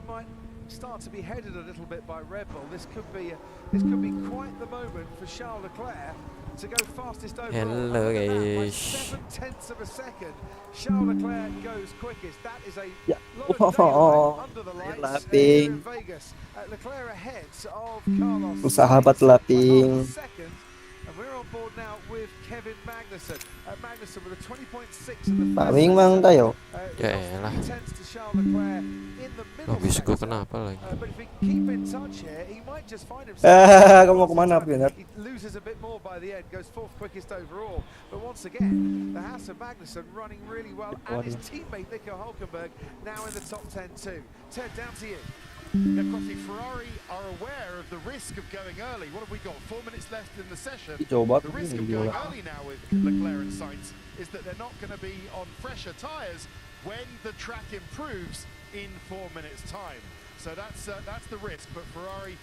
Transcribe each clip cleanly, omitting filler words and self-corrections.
might start to be headed a little bit by Red Bull. This could be quite the moment for Charles Leclerc to go fastest overall. Hello guys. 7/10 of a second, Charles Leclerc goes quickest. That is a Ya. lot of daylight under the lights here in Vegas. Leclerc ahead of Carlos Sahabat Sainz laping. half a second. And we're on board now with Kevin Magnussen. Magnussen with a 20.6 in the Paling mang tayo. Ya elah. to Charles Leclerc in the middle Mobil gue sector. kenapa lagi? But if he can keep in touch here, he might just find himself. Kamu mau kemana, Pinar? He loses a bit more by the end, goes fourth quickest overall. But once again, the Haas of Magnussen running really well, and his teammate Nico Hülkenberg now in the top 10 too. Ted, down to you. Yeah, Crosby, Ferrari are aware of the risk of going early. What have we got? 4 minutes left in the session. Coba The risk of going early now with Leclerc and Sainz is that they're not going to be on fresher tyres when the track improves in 4 minutes' time. So that's the risk. But Ferrari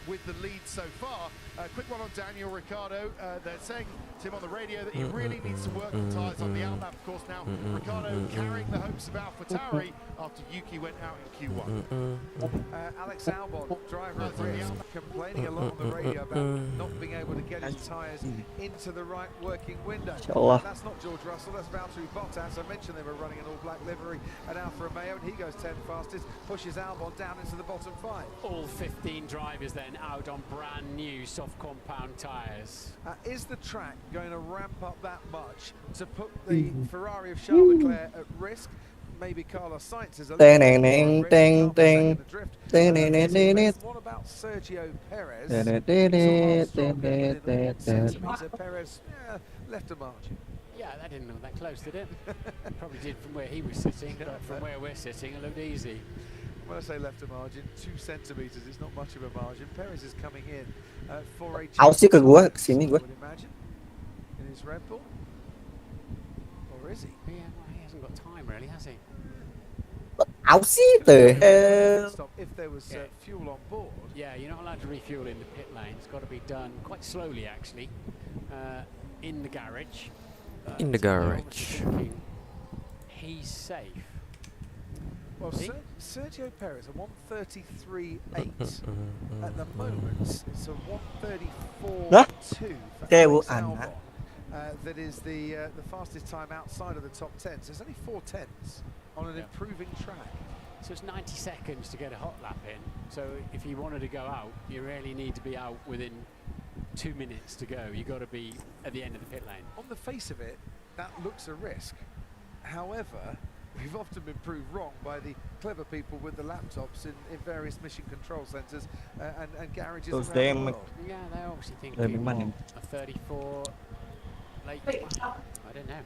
with the lead so far. Quick one on Daniel Ricciardo. They're saying to him on the radio that he really needs to work the tyres on the outlap. Of course, now Ricciardo carrying the hopes of AlphaTauri after Yuki went out in Q1. Alex Albon, driver of the complaining a lot on the radio about not being able to get his tyres into the right working window. That's not George Russell, that's Valtteri Bottas. I mentioned they were running an all-black livery at Alfa Romeo, and he goes 10 fastest, pushes Albon down into the bottom 5. All 15 drivers then out on brand new soft compound tyres. Is the track going to ramp up that much to put the Ferrari of Charles Leclerc at risk? Maybe Carlos Sainz is a little bit drift. What about Sergio Perez? Perez left a margin. Yeah, that didn't look that close, did it? Probably did from where he was sitting, but from where we're sitting, it looked easy. When I say left a margin, 2 centimetres, it's not much of a margin. Perez is coming in for a Aussie ke gua, kesini gua. would imagine, in his Red Bull. Or is he? Yeah, well, he hasn't got time really, has he? Aussie tuh. Stop if there was fuel on board. Yeah, you're not allowed to refuel in the pit lane. It's got to be done quite slowly, actually, in the garage. In the So they're garage. obviously thinking he's safe. Well, Sergio Perez, a 1:33.8 at the moment. It's a 1:34.2 for Alex Albon. That is the fastest time outside of the top 10. So it's only 4 tenths on an improving track. So it's 90 seconds to get a hot lap in. So if you wanted to go out, you really need to be out within 2 minutes to go. You've got to be at the end of the pit lane. On the face of it, that looks a risk. However, we've often been proved wrong by the clever people with the laptops in various mission control centres and garages Those around the damn- world. Yeah, they're obviously Lebih thinking maning. a 34 late. I don't know.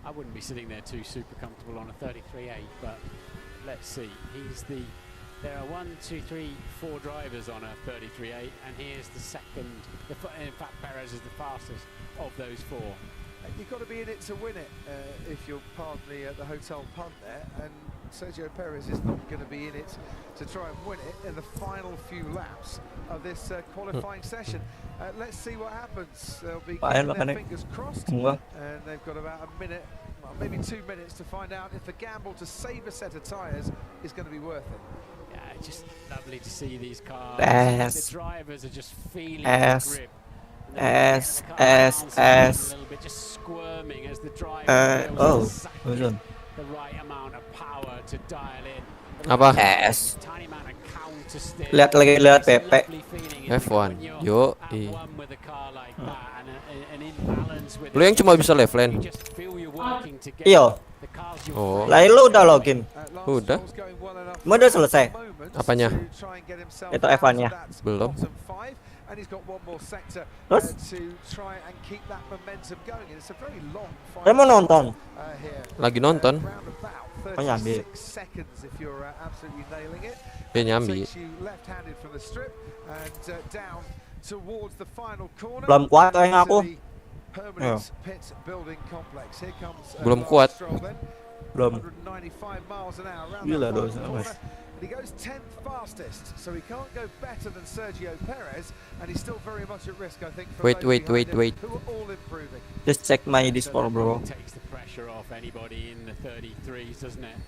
I wouldn't be sitting there too super comfortable on a 33.8, but let's see. There are 1, 2, 3, 4 drivers on a 33.8, and he is the second. In fact, Perez is the fastest of those 4. You've got to be in it to win it, if you'll pardon the hotel pun there. And Sergio Perez is not going to be in it to try and win it in the final few laps of this qualifying session. Let's see what happens. They'll be keeping their fingers crossed, and they've got about a minute, well, maybe 2 minutes to find out if the gamble to save a set of tyres is going to be worth it. Yeah, just lovely to see these cars. Yes. The drivers are just feeling Yes. the grip. S, The car S, bounces S. a little bit, just squirming as the driver Oh, exactly betul. the right amount of power to dial in. Apa? S. Tiny amount of counter steer. Lihat lagi, lihat It's a Pepe. lovely feeling, isn't it, F1. when you're Yo, at one with a car like that and an imbalance with Lu yang cuma bisa left you lane. just feel you're working together. Iyo. The cars you're Oh. Lain lu udah login. Udah. Udah selesai. Apanya? Itu F1-nya. Belum. And he's got one more sector Terus? to try and keep that momentum going. And it's a very long Saya mau nonton. here. Lagi nonton. Round about Oh, nyambi. 36 seconds if you're absolutely nailing it. Dia nyambi. Takes you left-handed from the strip and down towards the final corner. Belum kuat kayaknya aku. To the permanent pit building complex. Here comes Belum Lance kuat. Stroll then. Belum. 195 miles an hour around Gila that dosa, final Mas. corner. And he goes 10th fastest, so he can't go better than Sergio Perez, and he's still very much at risk, I think, for Wait, those wait, behind wait, him, who are all improving. Just check my Discord, bro. Takes the pressure off anybody in the 33s, doesn't it?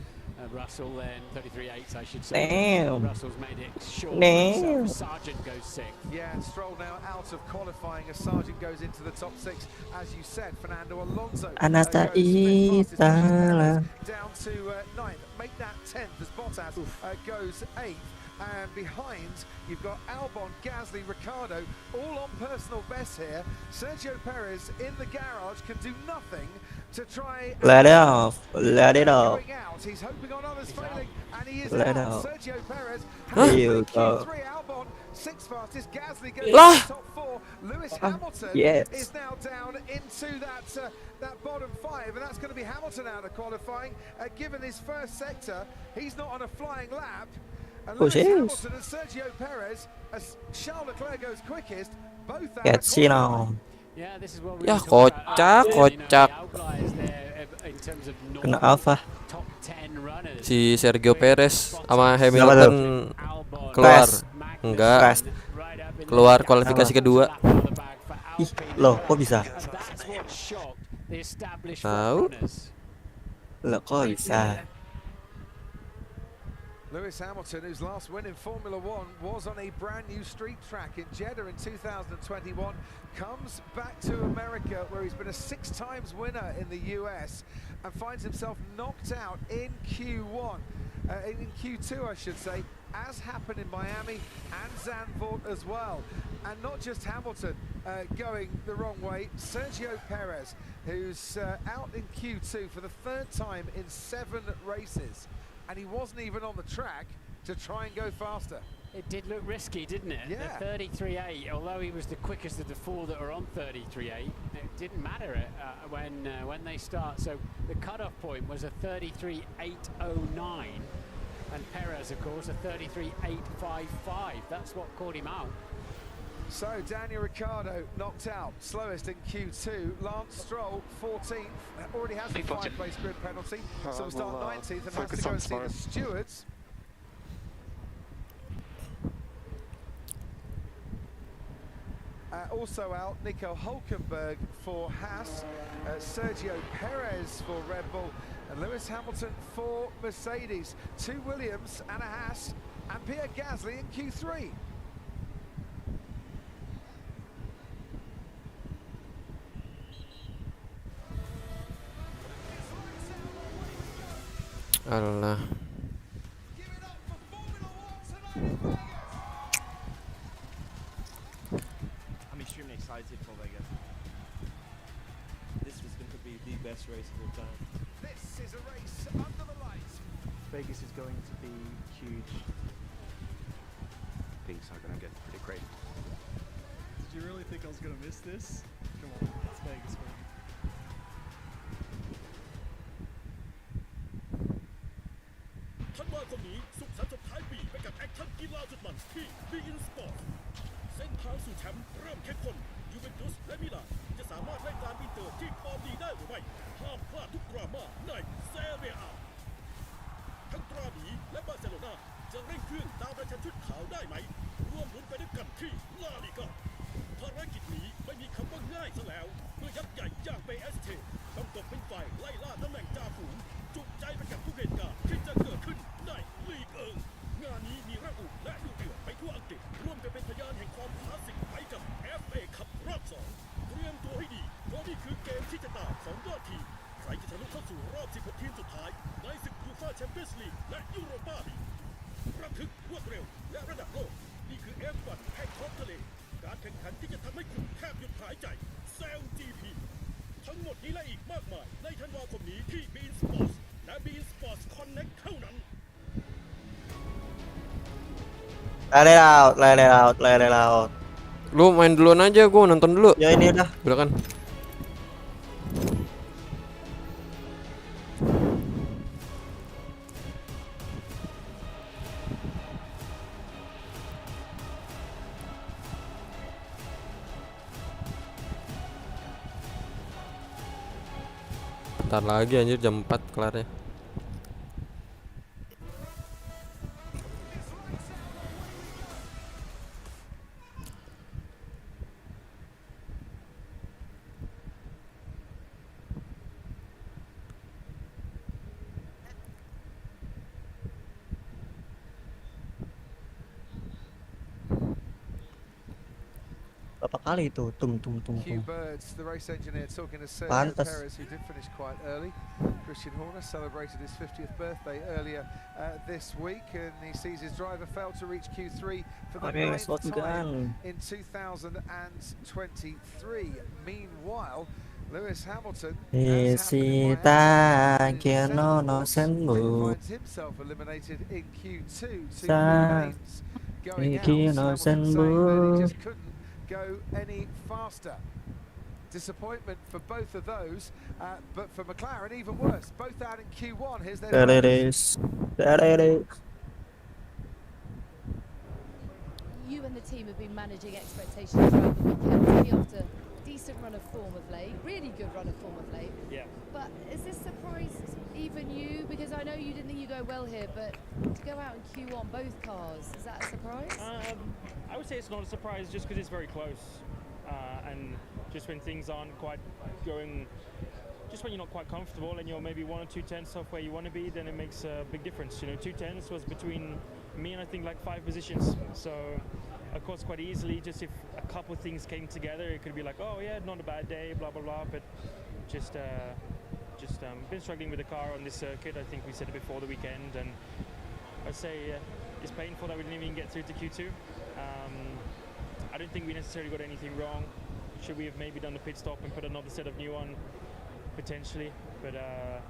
Russell then 33.8, I should say. Damn. Russell's made it short for Damn. himself. Sargent goes sixth. Yeah, and Stroll now out of qualifying as Sargent goes into the top 6. As you said, Fernando Alonso Anata goes fifth fastest, Itala. down to 9th. Make that 10th as Bottas goes 8th. And behind, you've got Albon, Gasly, Ricciardo, all on personal best here. Sergio Perez in the garage can do nothing to try. Let it off. Let it off. Going out. He's hoping on others failing, and he is Let out. out. Sergio Perez Huh? has You go. Q3. Albon 6th fastest. Gasly goes Lah. to the top 4. Lewis Hamilton yes. is now down into that bottom 5, and that's going to be Hamilton out of qualifying. Given his first sector, he's not on a flying lap. And Lewis Hamilton and Sergio Perez, as Charles Leclerc goes quickest, both out Get of seen qualifying. on. Yeah, this is what we Ya, were talking about kocak, earlier, you know, kocak. the outliers there, in terms of Kena normal Alfa. top 10 runners. Si Sergio Perez sama Siapa Hamilton Albon, keluar. Crash. Magnussen, Enggak. Crash. right up in Keluar there. kualifikasi kedua. Ih, loh, kok bisa? And that's what shocked the established Tahu. frontrunners. Loh, kok bisa? Lewis Hamilton, whose last win in Formula One was on a brand new street track in Jeddah in 2021, comes back to America where he's been a 6 times winner in the US and finds himself knocked out in Q1, in Q2 I should say, as happened in Miami and Zandvoort as well. And not just Hamilton going the wrong way, Sergio Perez, who's out in Q2 for the 3rd time in 7 races. And he wasn't even on the track to try and go faster. It did look risky, didn't it? Yeah. The 33.8, although he was the quickest of the 4 that are on 33.8, it didn't matter when they start. So the cutoff point was a 33.809, and Perez, of course, a 33.855. That's what caught him out. So Daniel Ricciardo knocked out, slowest in Q2. Lance Stroll 14th, already has a 5-place grid penalty, so we'll start 19th and has to go and see the stewards. Also out, Nico Hülkenberg for Haas, Sergio Perez for Red Bull, and Lewis Hamilton for Mercedes. 2 Williams and a Haas, and Pierre Gasly in Q3. Alah. I'm extremely excited for Vegas. This was going to be the best race of all time. This is a race under the lights. Vegas is going to be huge. Things are gonna get pretty crazy. Did you really think I was gonna miss this? Come on, it's Vegas, man. ธันวาคมนี้สุขสันต์ส่งท้ายปีไปกับแอคชั่นกีฬาสุดมันที่ Be In Sport เส้นทางสู่แชมป์เริ่มเข้มข้นยูเวนตุสและมิลานจะสามารถไล่ตามอินเตอร์ที่ฟอร์มดีได้หรือไม่ห้ามพลาดทุกดราม่าในเซเรียอาทั้งตราหมีและบาร์เซโลนาจะเร่งเครื่องตามราชันชุดขาวได้ไหมร่วมลุ้นไปด้วยกันที่ลาลิกาภารกิจนี้ไม่มีคำว่าง่ายซะแล้วเมื่อยักษ์ใหญ่อย่างเปเอสเทต้องตกเป็นฝ่ายไล่ล่าตำแหน่งจ่าฝูงจุใจไปกับทุกเหตุการณ์ที่จะเกิดขึ้นในลีกงานนี้มีระอุและดูเดือดไปทั่วอังกฤษร่วมกันเป็นพยานแห่งความคลาสสิกไปกับ FA คัพรอบ 2เตรียมตัวให้ดีเพราะนี่คือเกมที่จะต่างของยอดทีมใครจะทะลุเข้าสู่รอบ 16 ทีมสุดท้ายในศึกยูฟ่าแชมเปี้ยนส์ลีกและยูโรปาลีกระทึกรวดเร็วและระดับโลกนี่คือ F1 แห่งท้องทะเลการแข่งขันที่จะทำให้คุณแทบหยุดหายใจแซล GP ทั้งหมดนี้และอีกมากมายในธันวาคมนี้ที่ Be In Sports และ Be In Sports Connect เท่านั้น Let it out, let it out, let it out. Lu main duluan aja, gua nonton dulu. Ya ini udah. Udah kan? Bentar lagi anjir, jam 4 kelarnya. Berapa kali itu? Tum. Hugh Birds, the race engineer, talking to Sergio Pantes. Perez, who did finish quite early. Christian Horner celebrated his 50th birthday earlier this week, and he sees his driver fail to reach Q3 for the Oke, 9th time shotgun. in 2023. Meanwhile, Lewis Hamilton, as happened in Miami, finds himself eliminated in Q2. Two names going out. Hamilton saying that he just couldn't go any faster. Disappointment for both of those, but for McLaren even worse. Both out in Q1. Here's their There it drivers. is. There it is. You and the team have been managing expectations throughout the weekend. Coming after decent run of form of late, really good run of form of late. Yeah. But has this surprised even you? Because I know you didn't think you go well here, but to go out in Q1, both cars, is that a surprise? I would say it's not a surprise just because it's very close. And just when things aren't quite going, just when you're not quite comfortable and you're maybe 1 or 2 tenths off where you want to be, then it makes a big difference. You know, 2 tenths was between me and I think like 5 positions. So, of course, quite easily, just if a couple of things came together, it could be like, oh yeah, not a bad day, blah blah blah. But just been struggling with the car on this circuit. I think we said it before the weekend, and I'd say it's painful that we didn't even get through to Q2. I don't think we necessarily got anything wrong. Should we have maybe done the pit stop and put another set of new on? Potentially, but a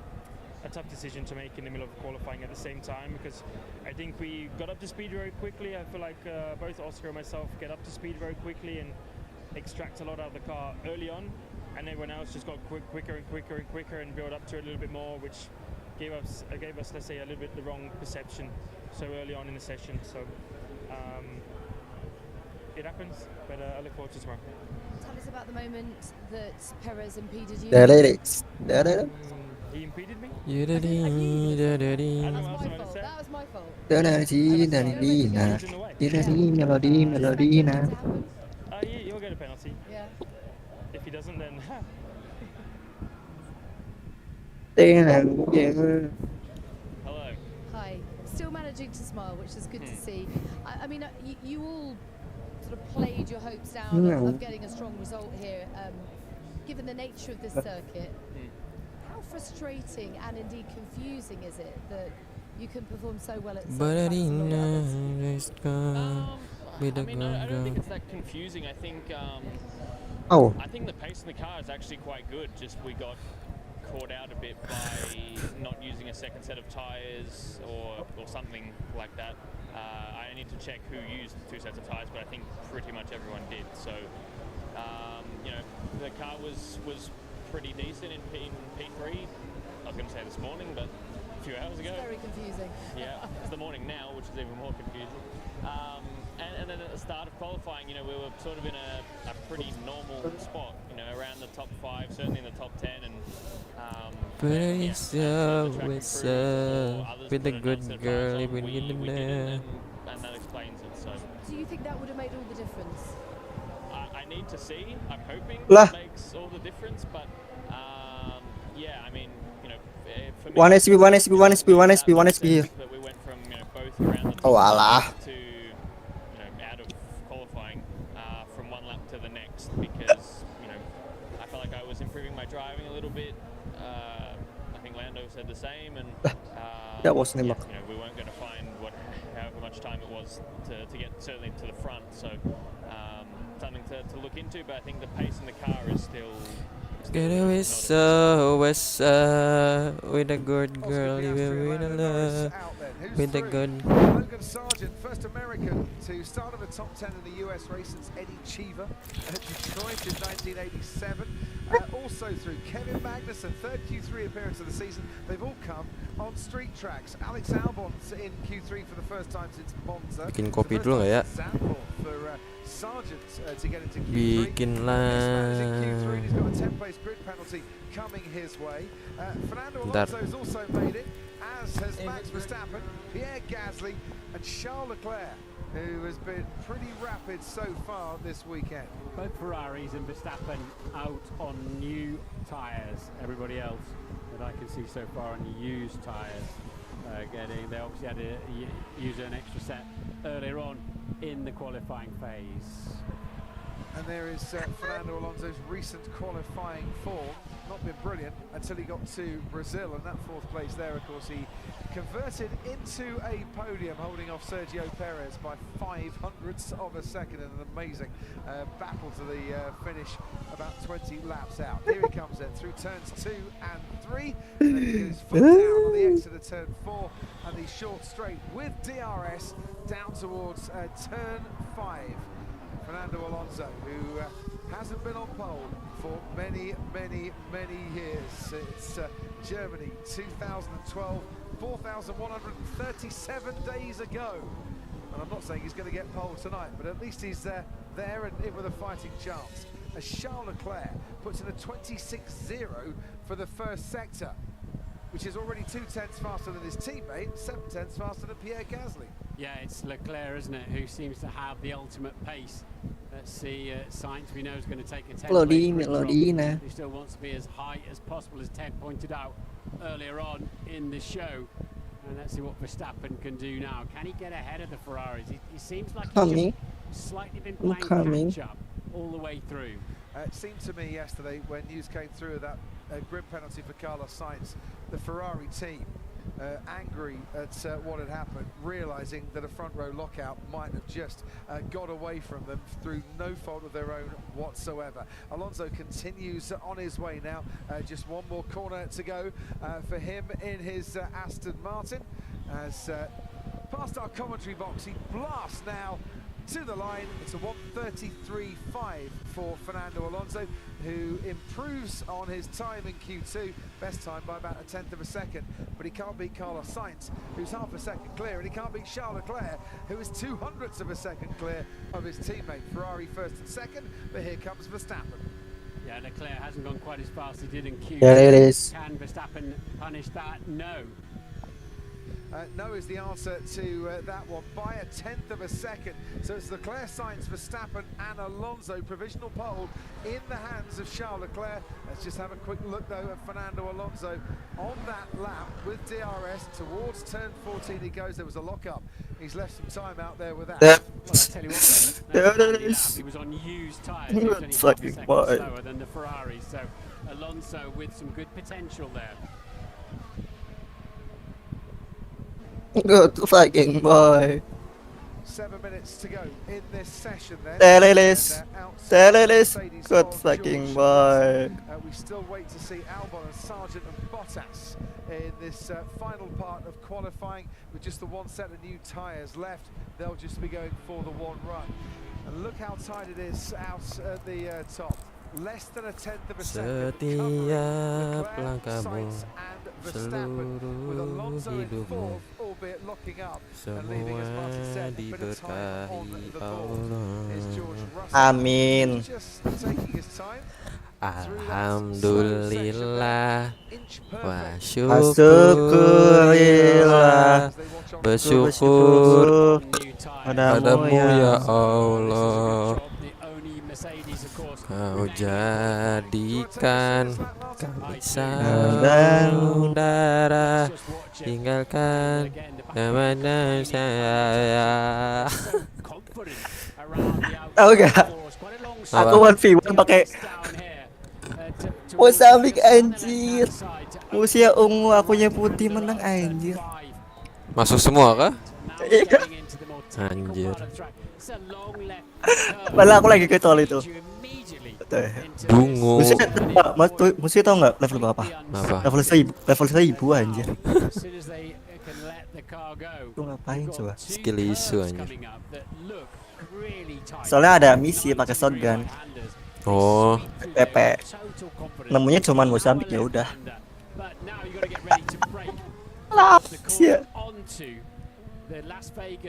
tough decision to make in the middle of qualifying at the same time, because I think we got up to speed very quickly. I feel like both Oscar and myself get up to speed very quickly and extract a lot out of the car early on, and everyone else just got quicker and built up to it a little bit more, which gave us, let's say, a little bit the wrong perception so early on in the session. So it happens, but I look forward to tomorrow. Tell us about the moment that Perez impeded you. There it is. There it is. He impeded me? That was my Someone fault. said. That was my fault. Melodina. He'll get a penalty. Yeah. If he doesn't, then hello. Hi. Still managing to smile, which is good to see. I mean, you all sort of played your hopes down of getting a strong result here, given the nature of this circuit. How frustrating and indeed confusing is it that you can perform so well at some tracks and not others? I mean, I don't think it's that confusing. I think Oh. I think the pace in the car is actually quite good. Just we got caught out a bit by not using a second set of tyres or something like that. I need to check who used 2 sets of tyres, but I think pretty much everyone did. So, you know, the car was pretty decent in P3. I was going to say this morning, but a few hours ago. It's very confusing. Yeah, it's the morning now, which is even more confusing. And then at the start of qualifying, you know, we were sort of in a pretty normal spot, you know, around the top 5, certainly in the top 10, and with a good girl, even we in didn't, and that explains it. So Do you think that would have made all the difference? I need to see. I'm hoping Lah. it makes all the difference, but yeah, I mean, you know, for me, 1 SP here. that we went from, you know, both around the Oh, top alah. to, you know, out of qualifying from one lap to the next, because, you know, I felt like I was improving my driving a little bit. I think Lando said the same, and That was yeah, you nembak. know, we weren't going to find however much time it was to get certainly to the front. So something to look into, but I think the pace in the car is still Get away with a good girl, even with a love, with a good. Logan Sargent, first American to start in the top 10 in the US race since Eddie Cheever at Detroit in 1987. Also through Kevin Magnussen, third Q3 appearance of the season. They've all come on street tracks. Alex Albon's in Q3 for the first time since Monza. Bikin kopi dulu nggak ya? For Sargent to get into Q3. Bikinlah. He's got a 10-place grid penalty coming his way. Fernando Alonso has also made it, as has Max Verstappen, Pierre Gasly, and Charles Leclerc, who has been pretty rapid so far this weekend. Both Ferraris and Verstappen out on new tyres. Everybody else that I can see so far on used tyres. They obviously had to use an extra set earlier on in the qualifying phase. And there is Fernando Alonso's recent qualifying form. Not been brilliant until he got to Brazil, and that fourth place there, of course, he converted into a podium, holding off Sergio Perez by 0.05 of a second in an amazing battle to the finish, about 20 laps out. Here he comes then through turns 2 and 3, and then he gets his foot down on the exit of turn 4 and the short straight with DRS down towards turn 5. Fernando Alonso, who hasn't been on pole for many years. It's Germany 2012, 4,137 days ago. And I'm not saying he's going to get pole tonight, but at least he's there and in with a fighting chance. As Charles Leclerc puts in a 26.0 for the first sector, which is already 0.2 faster than his teammate, 0.7 faster than Pierre Gasly. Yeah, it's Leclerc, isn't it, who seems to have the ultimate pace. Let's see, Sainz we know is going to take a 10 who still wants to be as high as possible, as Ted pointed out earlier on in the show. And let's see what Verstappen can do now. Can he get ahead of the Ferraris? He seems like he's just slightly been playing catch up all the way through. It seemed to me yesterday when news came through of that grid penalty for Carlos Sainz, the Ferrari team angry at what had happened, realising that a front row lockout might have just got away from them through no fault of their own whatsoever. Alonso continues on his way now, just one more corner to go for him in his Aston Martin. As past our commentary box, he blasts now to the line. It's a 1:33.5 for Fernando Alonso, who improves on his time in Q2, best time by about 1/10 of a second, but he can't beat Carlos Sainz, who's half a second clear, and he can't beat Charles Leclerc, who is 0.02 of a second clear of his teammate. Ferrari first and second, but here comes Verstappen. Yeah, Leclerc hasn't gone quite as fast as he did in Q2. There it is. Can Verstappen punish that? No. No is the answer to that one by 1/10 of a second. So it's Leclerc, Sainz, Verstappen and Alonso. Provisional pole in the hands of Charles Leclerc. Let's just have a quick look though at Fernando Alonso on that lap with DRS towards turn 14 he goes. There was a lock-up. He's left some time out there with that. Well, I tell you what then, he was on used tyres. He was only half a second slower than the Ferrari. So Alonso with some good potential there. Good fucking boy. 7 minutes to go in this session then. There it is. There it is. Good fucking boy. We still wait to see Albon and Sargent and Bottas in this final part of qualifying with just the one set of new tyres left. They'll just be going for the one run. And look how tight it is out at the top. Less than 1/10 of a second. Setiap langkahmu, seluruh hidupmu, semua diberkahi Allah. Amin. Alhamdulillah wa syukurillah, bersyukur padamu ya Allah. Kau jadikan kami saudara, tinggalkan kemana saya. Tahu gak? Aku 1v1 pakai Mozambik anjir. Musia ungu, akunya putih, menang anjir. Masuk semua kah? Anjir. Malah aku lagi ke tol itu. Bungu. Musia tau nggak level berapa? Apa? Level 1000 anjir. Lu ngapain coba? Skill isu anjir. Soalnya ada misi pakai shotgun. Oh. PP. Nemunya cuman Mozambik, ya udah. Lapsia.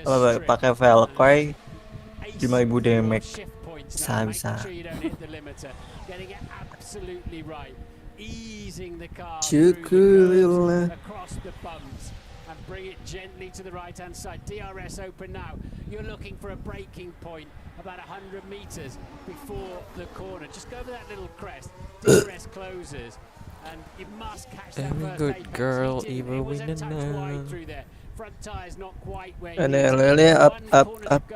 Kalau pakai Velcoy 5000 damage. Bisa. Syukurillah. And bring it gently to the right hand side. DRS open now. You're looking for a braking point about 100 meters before the corner. Just go over that little crest. DRS closes and you must catch that Damn first good apex. girl, It even was a with the touch now. wide through there. Front tires not quite where And you then need to be.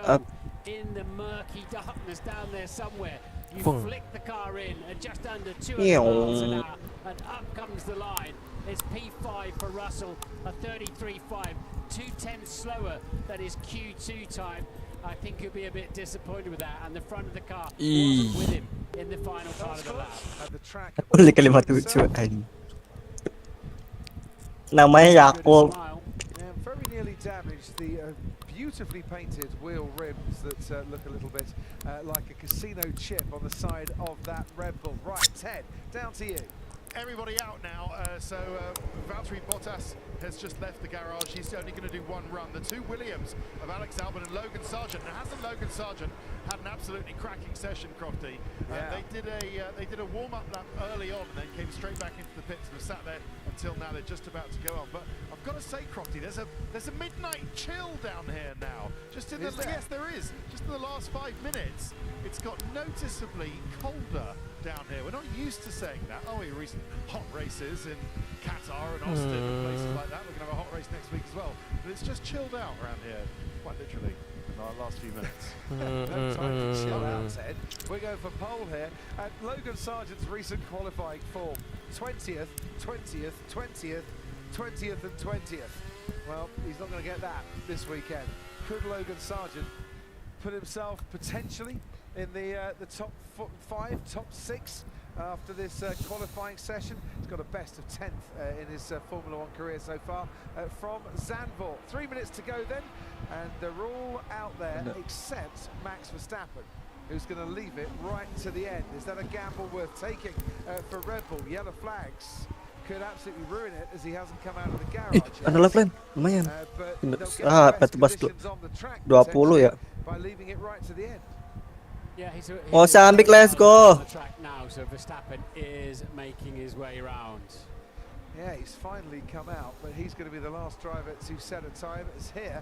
up. In the murky darkness down there somewhere. You Boom. flick the car in at just under 200 miles an hour, and up comes the line. It's P5 for Russell, a 33.5, 2/10 slower than his Q2 time. I think he'll be a bit disappointed with that, and the front of the car wasn't with him in the final part of the lap. At the track. Boleh kalimat lucu anjing. Namanya Yakult. Yeah, very nearly damaged the beautifully painted wheel rims that look a little bit like a casino chip on the side of that Red Bull. Right, Ted, down to you. Everybody out now, so Valtteri Bottas has just left the garage. He's only going to do one run. The two Williams of Alex Albon and Logan Sargent. Now, hasn't Logan Sargent had an absolutely cracking session, Crofty? Yeah. They did a warm-up lap early on and then came straight back into the pits and have sat there until now. They're just about to go on. But I've got to say, Crofty, there's a midnight chill down here now. Just in the yes, there is. Just in the last 5 minutes, it's got noticeably colder down here. We're not used to saying that. Oh, your recent hot races in Qatar and Austin and places like that. We're going to have a hot race next week as well. But it's just chilled out around here, quite literally, in the last few minutes. No time to chill out, Ted. We're going for pole here. And Logan Sargent's recent qualifying form: 20th, 20th, 20th, 20th and 20th. Well, he's not going to get that this weekend. Could Logan Sargent put himself potentially in the top 5, top 6 after this qualifying session? He's got a best of 10th in his Formula 1 career so far from Zandvoort. 3 minutes to go then, and they're all out there except Max Verstappen, who's going to leave it right to the end. Is that a gamble worth taking for Red Bull? Yellow flags could absolutely ruin it, as he hasn't come out of the garage yet. Ada lap lain, lumayan. But they'll get the best conditions on the track 20 ya. by leaving it right to the end. Yeah, he's Oh, Sambik, let's go. on the track now, so Verstappen is making his way around. Yeah, he's finally come out, but he's going to be the last driver to set a time. As here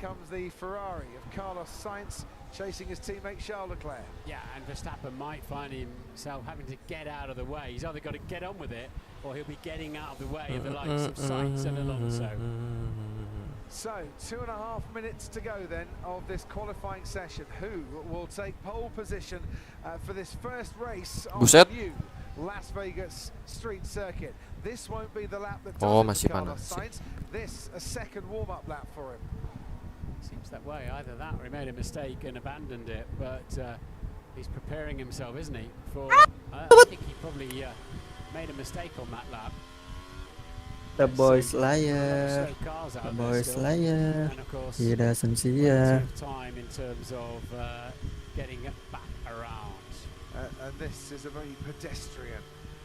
comes the Ferrari of Carlos Sainz, chasing his teammate Charles Leclerc. Yeah, and Verstappen might find himself having to get out of the way. He's either got to get on with it, or he'll be getting out of the way of the likes of Sainz and Alonso. So, 2.5 minutes to go then of this qualifying session. Who will take pole position for this first race on the new Las Vegas street circuit? This won't be the lap that does it for Carlos Sainz. This a second warm-up lap for him. Seems that way. Either that or he made a mistake and abandoned it, but he's preparing himself, isn't he? For I think he probably made a mistake on that lap. The boys liar. The boys liar. And of course, He doesn't see plenty ya. of time in terms of getting back around. And this is a very pedestrian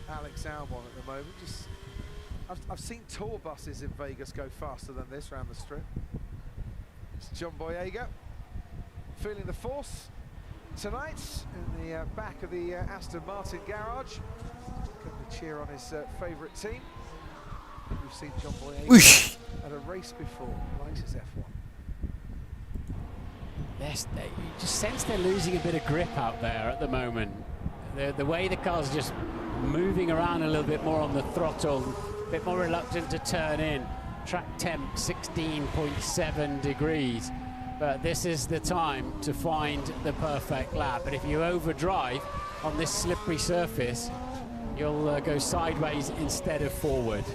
Alex Albon at the moment. Just, I've seen tour buses in Vegas go faster than this around the strip. It's John Boyega feeling the force tonight in the back of the Aston Martin garage. Going to cheer on his favourite team. We've seen John Boyega at a race before, likes his F1. Yes, you just sense they're losing a bit of grip out there at the moment. The way the car's just moving around a little bit more on the throttle, a bit more reluctant to turn in. Track temp 16.7 degrees, but this is the time to find the perfect lap. But if you overdrive on this slippery surface, you'll go sideways instead of forward.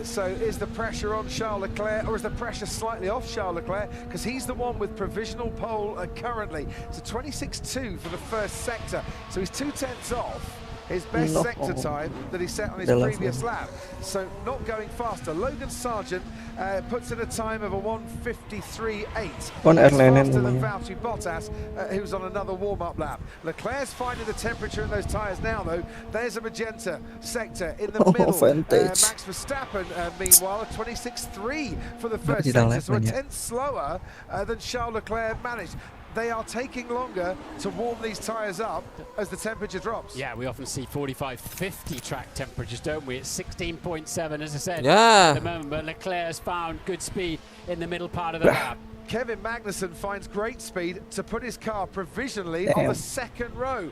So is the pressure on Charles Leclerc, or is the pressure slightly off Charles Leclerc? Because he's the one with provisional pole currently. So 26.2 for the first sector. So he's 2/10 off his best sector time that he set on his previous lap. So not going faster. Logan Sargent puts in a time of a 1:53.8. Faster than Valtteri Bottas, who's on another warm-up lap. Leclerc's finding the temperature in those tyres now, though. There's a magenta sector in the middle. Max Verstappen, meanwhile, a 26.3 for the first sector, so a 10th slower than Charles Leclerc managed. They are taking longer to warm these tyres up as the temperature drops. Yeah, we often see 45, 50 track temperatures, don't we? It's 16.7, as I said, Yeah. at the moment, but Leclerc has found good speed in the middle part of the lap. Kevin Magnussen finds great speed to put his car provisionally on the second row.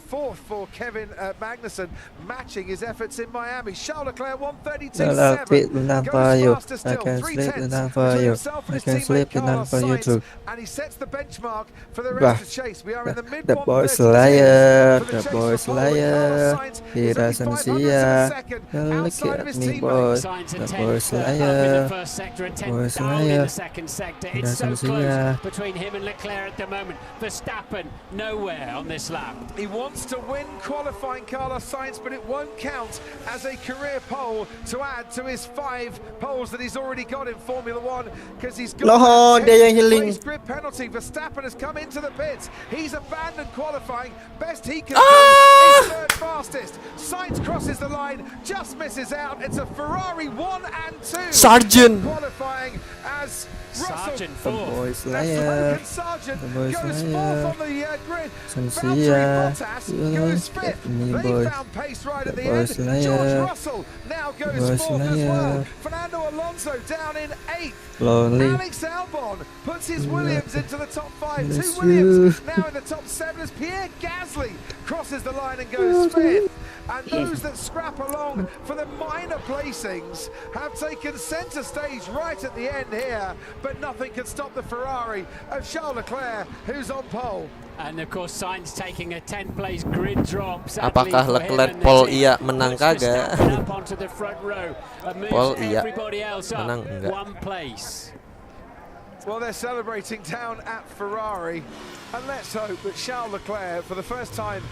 Fourth for Kevin Magnussen, matching his efforts in Miami. Charles Leclerc 132.7 goes faster still, 3/10 between himself and his teammate Carlos Sainz, and he sets the benchmark for the rest to chase. We are in the mid The boys 132s liar, for the the chase boys for pole, and Carlos liar. Sainz He is only doesn't 500ths see of a ya. second Look outside of at his me, teammate. boys. Sainz The and 10th boys up in the liar. first sector and 10th Boys down in liar. the second sector. He It's so doesn't see close ya. between him and Leclerc at the moment. Verstappen nowhere on this lap. He wants to win qualifying, Carlos Sainz, but it won't count as a career pole to add to his 5 poles that he's already got in Formula One, because he's got No, a dia yang healing. grid penalty. Verstappen has come into the pits. He's abandoned qualifying. Best he can do is third fastest. Sainz crosses the line, just misses out. It's a Ferrari 1 and 2. Sargent. Qualifying as Sargent The fourth. boys That's liar. Logan Sargent The boys goes liar. fourth on the grid. Doesn't see Valtteri ya. Bottas Look goes at fifth. me, They boys. found pace right at The the end. boys liar. George Russell now goes boys fourth as liar. well. Fernando Alonso down in 8th. Lonely. Alex Albon puts his Williams into the top 5. Miss 2 Williams you. now in the top 7 as Pierre Gasly crosses the line and goes 5th. And those that scrap along for the minor placings have taken centre stage right at the end here, but nothing can stop the Ferrari of Charles Leclerc, who's on pole. And of course Sainz taking a 10th place grid drop. Apakah Leclerc pole iya menang kagak? Up onto the front row and moves Pole iya everybody else up menang enggak? 1 place. Well, they're celebrating down at Ferrari, and let's hope that Charles Leclerc, for the first time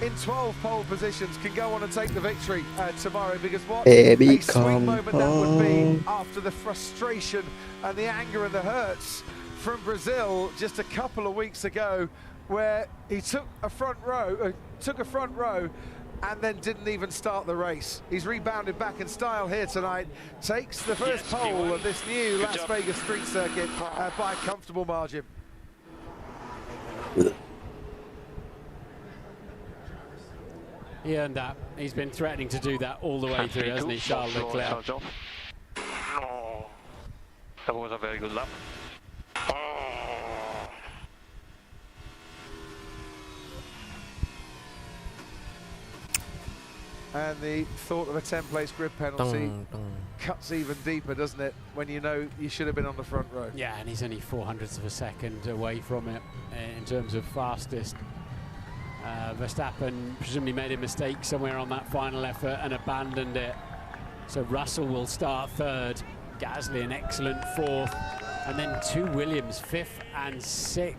in 12 pole positions, can go on and take the victory tomorrow, because what Baby, a sweet come moment that would be home. after the frustration and the anger and the hurts from Brazil just a couple of weeks ago, where he took a front row and then didn't even start the race. He's rebounded back in style here tonight, takes the first pole of this new Las Vegas street circuit by a comfortable margin. He earned that. He's been threatening to do that all the way through, hasn't he, Charles Leclerc? No, that was a very good lap. And the thought of a 10-place grid penalty cuts even deeper, doesn't it, when you know you should have been on the front row. Yeah, and he's only 0.04 of a second away from it in terms of fastest. Verstappen presumably made a mistake somewhere on that final effort and abandoned it. So Russell will start 3rd, Gasly an excellent 4th, and then 2 Williams 5th and 6th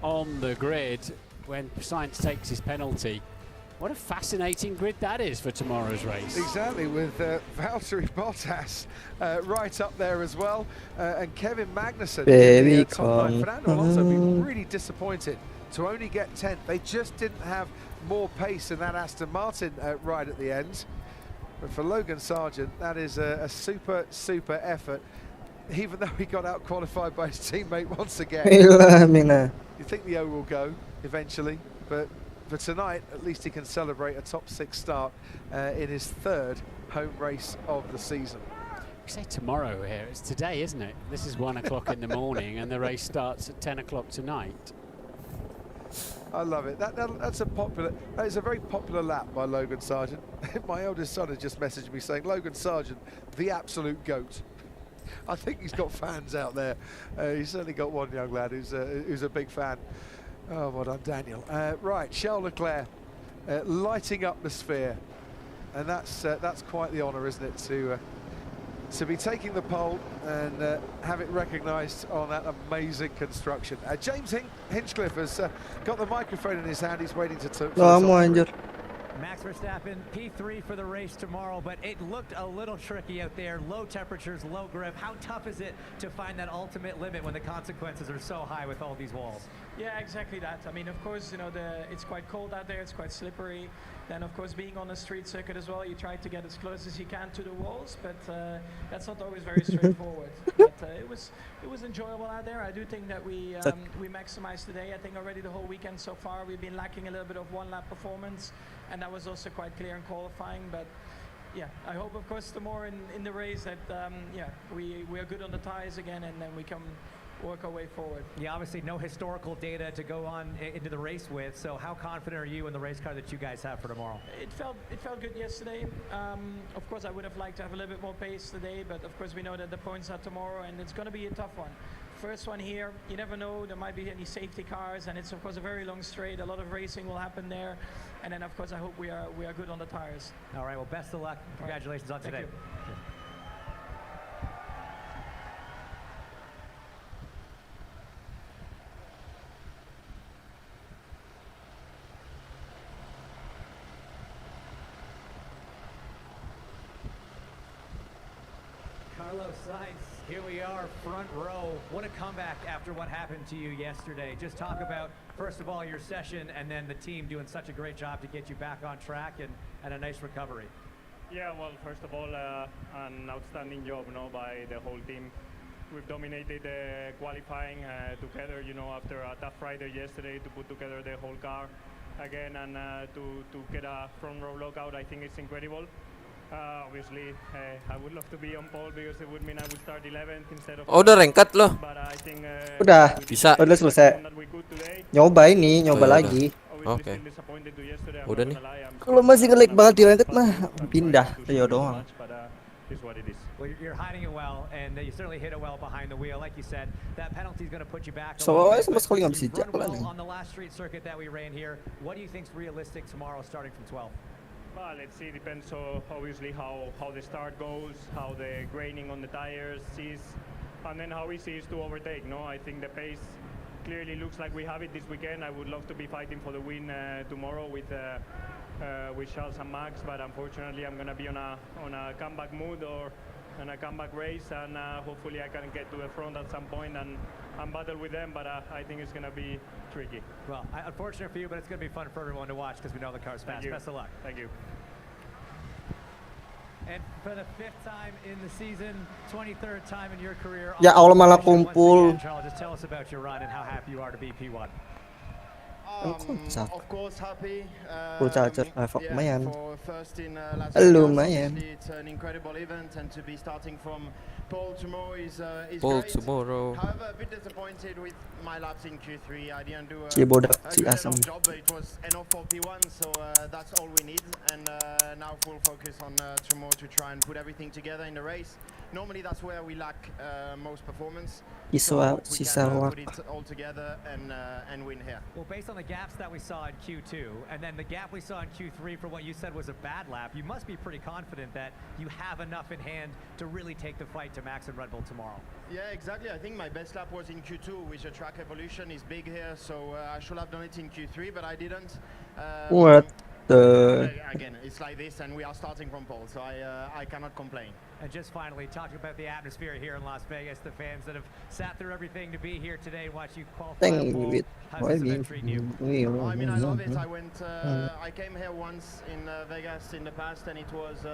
on the grid when Sainz takes his penalty. What a fascinating grid that is for tomorrow's race. Exactly, with Valtteri Bottas right up there as well, and Kevin Magnussen in the top 9. Fernando Alonso be really disappointed to only get 10th. They just didn't have more pace in that Aston Martin right at the end. But for Logan Sargent, that is a super effort, even though he got out qualified by his teammate once again. You think the O will go eventually, but for tonight, at least he can celebrate a top 6 start in his 3rd home race of the season. We say tomorrow here, it's today, isn't it? This is 1 o'clock in the morning and the race starts at 10 o'clock tonight. I love it. That's a very popular lap by Logan Sargent. My eldest son has just messaged me saying, Logan Sargent, the absolute GOAT. I think he's got fans out there. He's certainly got one young lad who's a big fan. Oh, well done, Daniel. Right, Charles Leclerc lighting up the sphere, and that's quite the honour, isn't it, to be taking the pole and have it recognised on that amazing construction. James Hinchcliffe has got the microphone in his hand. He's waiting to talk. Max Verstappen, P3 for the race tomorrow, but it looked a little tricky out there. Low temperatures, low grip. How tough is it to find that ultimate limit when the consequences are so high with all these walls? Yeah, exactly that. I mean, of course, you know, it's quite cold out there. It's quite slippery. Then, of course, being on a street circuit as well, you try to get as close as you can to the walls, but that's not always very straightforward. But it was enjoyable out there. I do think that we maximized today. I think already the whole weekend so far we've been lacking a little bit of one-lap performance, and that was also quite clear in qualifying. But yeah, I hope, of course, the more in the race that yeah, we are good on the tires again, and then we come work our way forward. Yeah, obviously no historical data to go on into the race with. So how confident are you in the race car that you guys have for tomorrow? It felt good yesterday. Of course, I would have liked to have a little bit more pace today, but of course we know that the points are tomorrow, and it's going to be a tough one. First one here, you never know, there might be any safety cars, and it's of course a very long straight. A lot of racing will happen there, and then of course I hope we are good on the tires. All right, well, best of luck. Congratulations on today. Thank you. Carlos Sainz, here we are, front row. What a comeback after what happened to you yesterday. Just talk about, first of all, your session, and then the team doing such a great job to get you back on track and a nice recovery. Yeah, well, first of all, an outstanding job, by the whole team. We've dominated the qualifying together, after a tough Friday yesterday to put together the whole car again and to get a front row lockout. I think it's incredible. Obviously, I would love to be on pole because it would mean I would start 11th instead of. Oh, udah rengkat loh. Udah. Bisa. Udah selesai. Nyoba lagi. Oke. Udah nih. Kalau masih nge-lag banget di United mah pindah Rio doang. Well, you're hiding it well, and you certainly hit it well behind the wheel. Like you said, that penalty is going to put you back. So sama sekali nggak bisa jalan. On the last street circuit that we ran here, what do you think is realistic tomorrow, starting from 12? Well, let's see. Depends obviously how the start goes, how the graining on the tires is, and then how easy it is to overtake. I think the pace clearly looks like we have it this weekend. I would love to be fighting for the win tomorrow with Charles and Max, but unfortunately I'm going to be on a comeback mood or on a comeback race, and hopefully I can get to the front at some point and battle with them, but I think it's going to be tricky. Well, unfortunate for you, but it's going to be fun for everyone to watch because we know the car's fast. Best of luck. Thank you. And for the 5th time in the season, 23rd time in your career. Ya Allah malah kumpul. Charles, just tell us about your run and how happy you are to be P1. Of course, happy. Lumayan. For first in Las Vegas, Lumayan. it's an incredible event, and to be starting from pole tomorrow is Pole great. tomorrow. However, a bit disappointed with my laps in Q3. I didn't do a Cibodak, good asam. enough job, but it was enough for P1, so that's all we need. And now full focus on tomorrow to try and put everything together in the race. Normally that's where we lack most performance. So I hope we can put it all together and win here. Well, based on the gaps that we saw in Q2 and then the gap we saw in Q3 for what you said was a bad lap, you must be pretty confident that you have enough in hand to really take the fight to Max and Red Bull tomorrow. Yeah, exactly. I think my best lap was in Q2, which the track evolution is big here, so I should have done it in Q3, but I didn't. What the? Again, it's like this, and we are starting from pole, so I cannot complain. And just finally, talking about the atmosphere here in Las Vegas, the fans that have sat through everything to be here today and watch you qualify. How's this event treating you? I mean, I love it. I came here once in Vegas in the past, and it was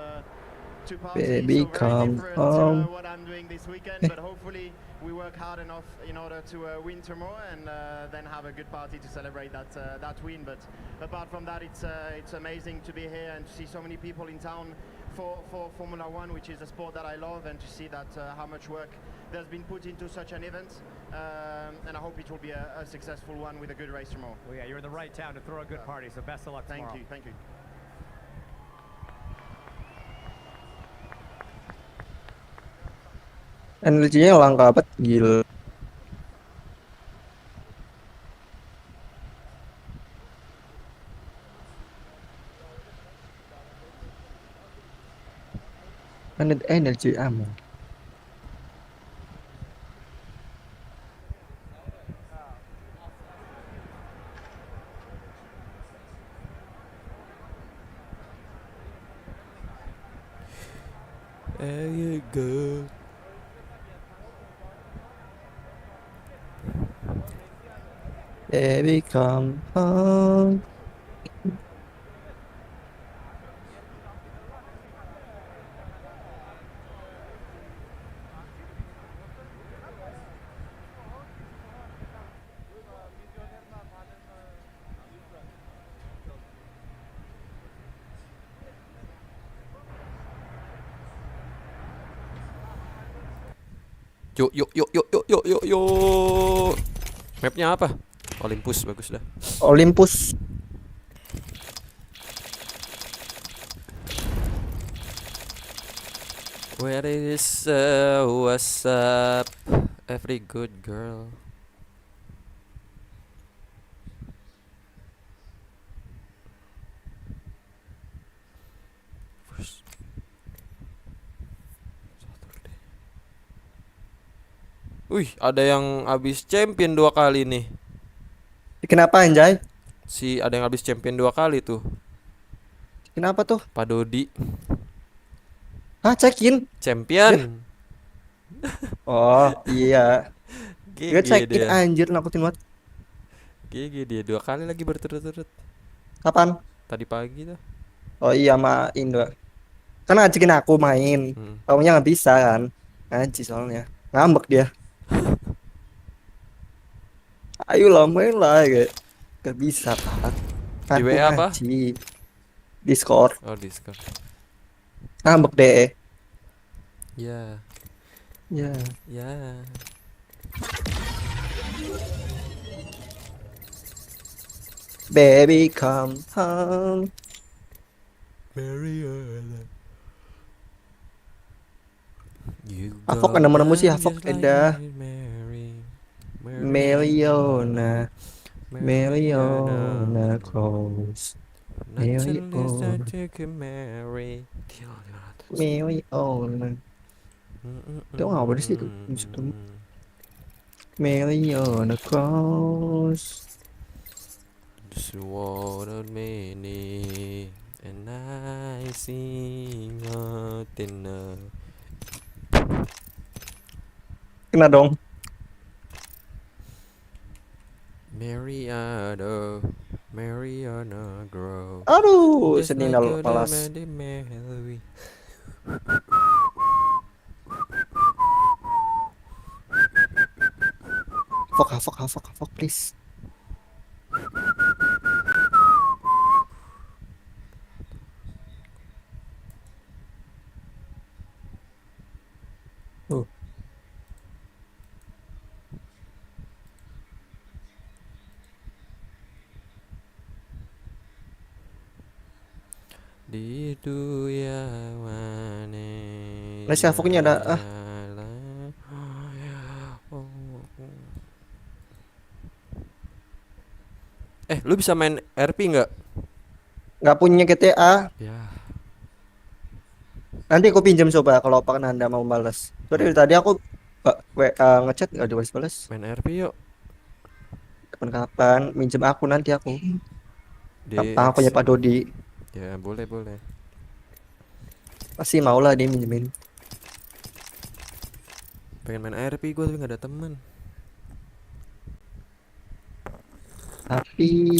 two parties, Baby, so very come different home. what I'm doing this weekend, but hopefully we work hard enough in order to win tomorrow and then have a good party to celebrate that win. But apart from that, it's amazing to be here and to see so many people in town for Formula One, which is a sport that I love, and to see that how much work there's been put into such an event. And I hope it will be a successful one with a good race tomorrow. Well, yeah, you're in the right town to throw a good party, so best of luck tomorrow. Thank you. Energinya langka banget, gila. Energy ammo. There you go. Baby, come home. Yuk yuk yuk yuk yuk yuk yuk yuk. Mapnya apa? Olympus, bagus dah. Olympus. Where is what's up every good girl. Wih, ada yang habis champion 2 kali nih. Kenapa Anjay? Si ada yang habis champion 2 kali tuh. Kenapa tuh? Pak Dodi. Hah, cekin? Champion. Oh, iya. Gue GG cekin dia. anjir nakutin banget. GG dia 2 kali lagi berturut-turut. Kapan? Tadi pagi tuh. Oh iya, sama Indo. Kan ngajakin aku main. Taunya nggak bisa kan. Ngaji soalnya. Ngambek dia. Ayolah main lah kayak. Gak bisa Pak. Di WA apa? Ngaji. Discord. Oh, Discord. Ngambek deh. Ya. Ya. Ya. Baby come home. Mariana. Hafok nemu sih Hafok ada. Meliona. Meliona close. Meliona. Meliona. Itu apa sih itu? Meliona close. Swallowed many and I sing out in the. Kena dong. Mariana, Mariana grow. Aduh, sedih lalu palas. Hafok, please. Di dunia mana? Nah, si Hafoknya ada lu bisa main RP nggak? Nggak punya GTA. Ya. Nanti aku pinjam coba kalau Pak Nanda mau balas. Soalnya dari tadi aku ngechat nggak dibalas-balas. Main RP yuk. Kapan-kapan minjem aku nanti aku. Apa aku punya Pak Dodi. Ya boleh. Pasti mau lah dia minjemin. Pengen main RP gue tapi nggak ada temen. Tapi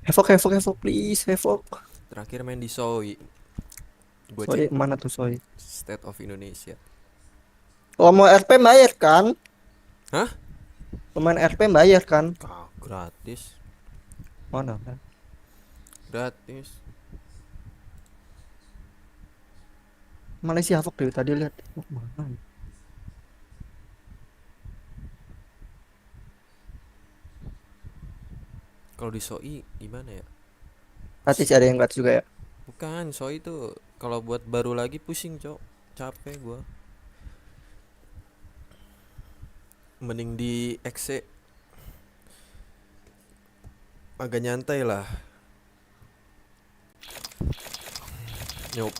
Hevok please, Hevok. Terakhir main di Soi. Soi mana tuh Soi? State of Indonesia. Kalau mau RP bayar kan? Hah? Pemain RP bayar kan? Gratis. Mana kan? Gratis. Mana sih Hevok dari tadi lihat? Mana? Kalau di Soi gimana ya? Gratis ada yang gratis juga ya? Bukan, Soi itu kalau buat baru lagi pusing, Cok. Capek gua. Mending di XC agak nyantai lah.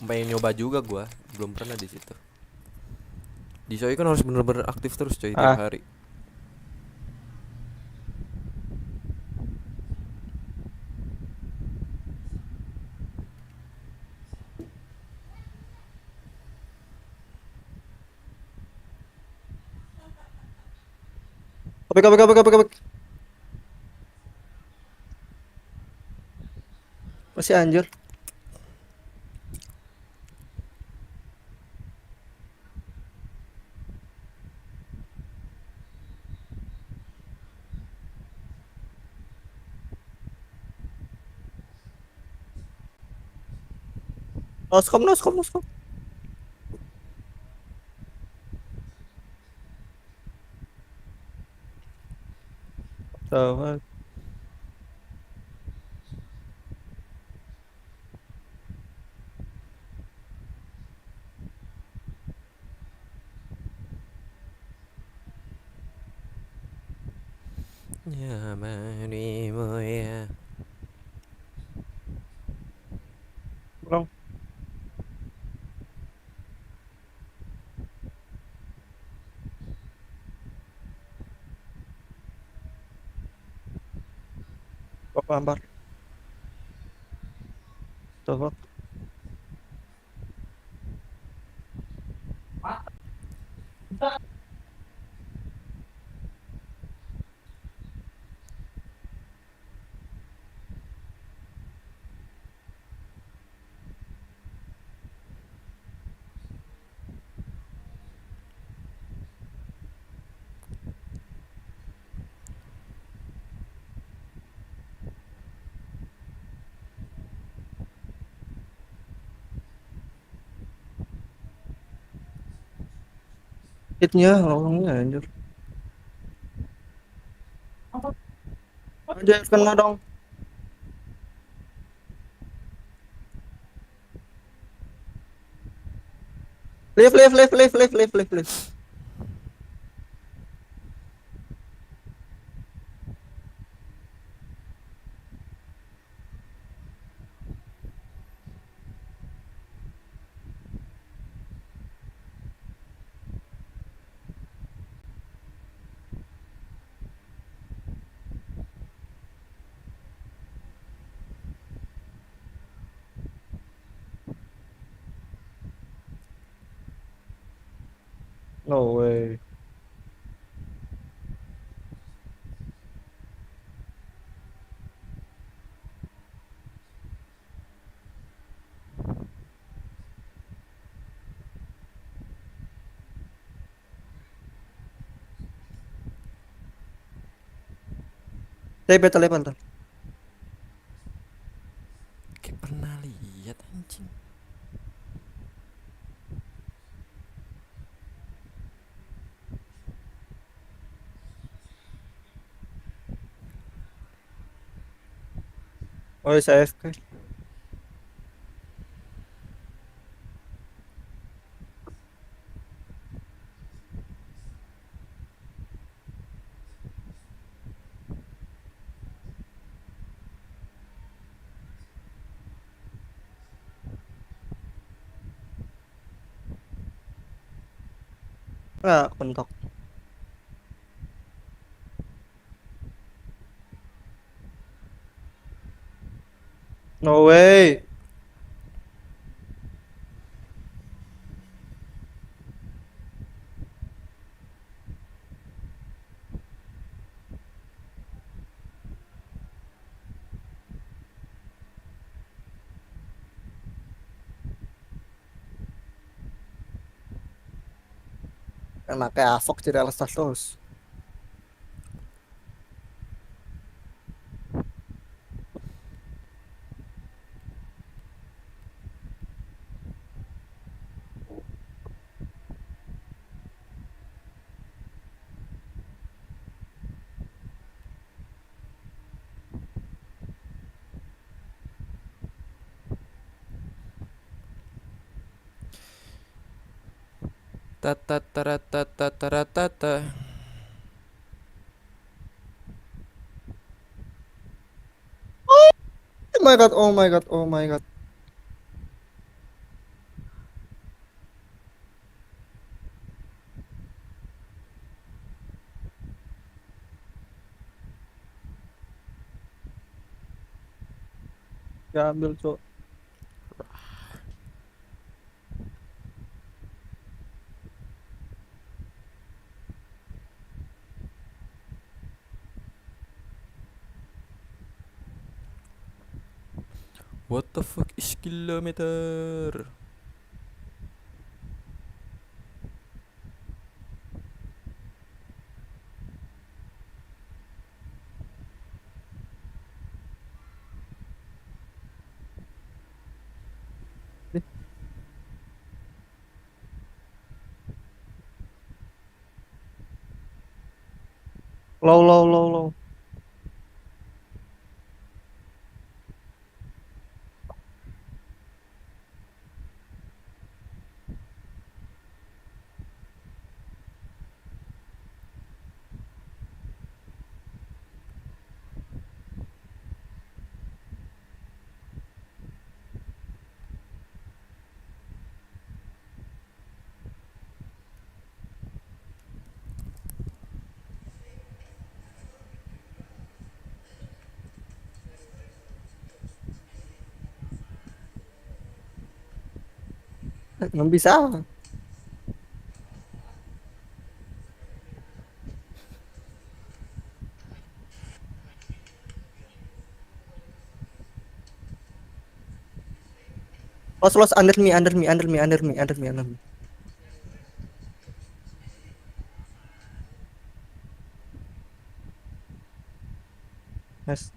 Pengen nyoba juga gua, belum pernah di situ. Di Soi kan harus bener-bener aktif terus coy tiap hari. Kopek. Masih anjir. No scope. So Ya manimu ya. Long. Kok lambar? Coba. Hitnya lolongnya anjir. Aja kena dong. Lift. No way. Level. Kayak pernah lihat anjing. Oh, AFK. Nggak bentok. No way. Enak kayak Avok jadi alasan terus. Tata. Oh my god. Ya ambil, Cok. What the fuck is kilometer? Low. Nggak bisa. Los under me. Yes.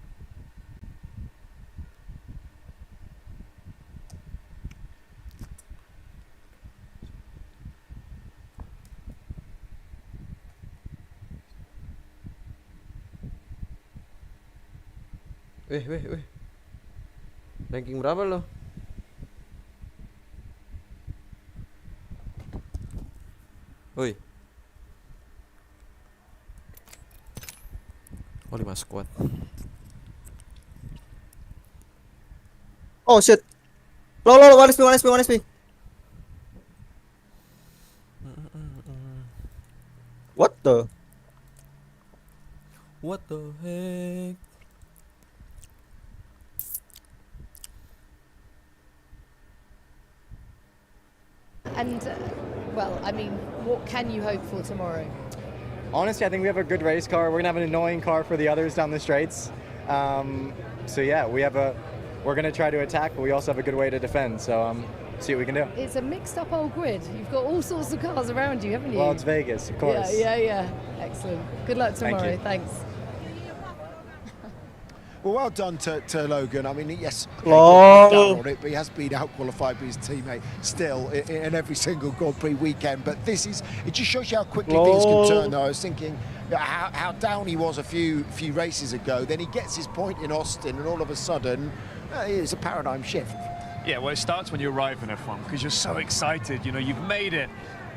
Weh. Ranking berapa lo? Woi. Oh 5 squad. Oh shit. Lo, 1 SP. What the heck? And, well, I mean, what can you hope for tomorrow? Honestly, I think we have a good race car. We're gonna have an annoying car for the others down the straights. So yeah, we're gonna try to attack, but we also have a good way to defend. So see what we can do. It's a mixed up old grid. You've got all sorts of cars around you, haven't you? Well, it's Vegas, of course. Yeah. Excellent. Good luck tomorrow. Thanks. Well done to Logan. I mean, yes, Lol. down on it, but he has been out-qualified by his teammate still in every single Grand Prix weekend. But it just shows you how quickly things can turn, though. I was thinking how down he was a few races ago. Then he gets his point in Austin, and all of a sudden, it's a paradigm shift. Yeah, well, it starts when you arrive in F1 because you're so excited. You know, you've made it.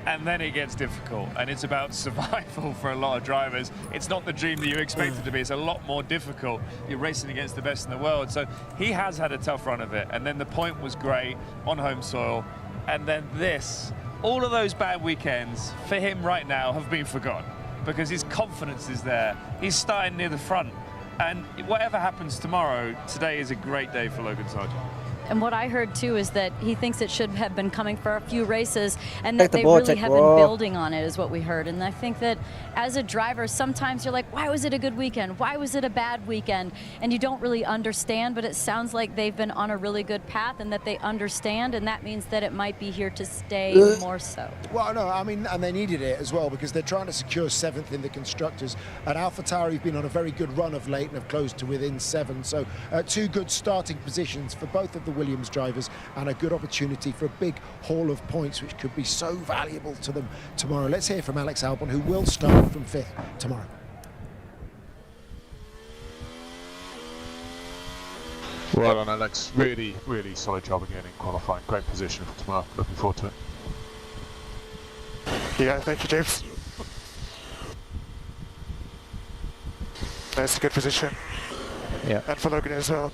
And then it gets difficult, and it's about survival for a lot of drivers. It's not the dream that you expect it to be. It's a lot more difficult. You're racing against the best in the world. So he has had a tough run of it. And then the point was great on home soil. And then this, all of those bad weekends for him right now have been forgotten because his confidence is there. He's starting near the front. And whatever happens tomorrow, today is a great day for Logan Sargent. And what I heard too is that he thinks it should have been coming for a few races and that they really have been building on it is what we heard. And I think that as a driver, sometimes you're like, why was it a good weekend? Why was it a bad weekend? And you don't really understand, but it sounds like they've been on a really good path and that they understand, and that means that it might be here to stay more so. Well, no, I mean, and they needed it as well because they're trying to secure 7th in the Constructors. And AlphaTauri have been on a very good run of late and have closed to within 7. So 2 good starting positions for both of the Williams drivers and a good opportunity for a big haul of points which could be so valuable to them tomorrow. Let's hear from Alex Albon, who will start from 5th tomorrow. Well done, Alex. Really solid job again in qualifying. Great position for tomorrow. Looking forward to it. Yeah, thank you, James. That's a good position. Yeah. And for Logan as well.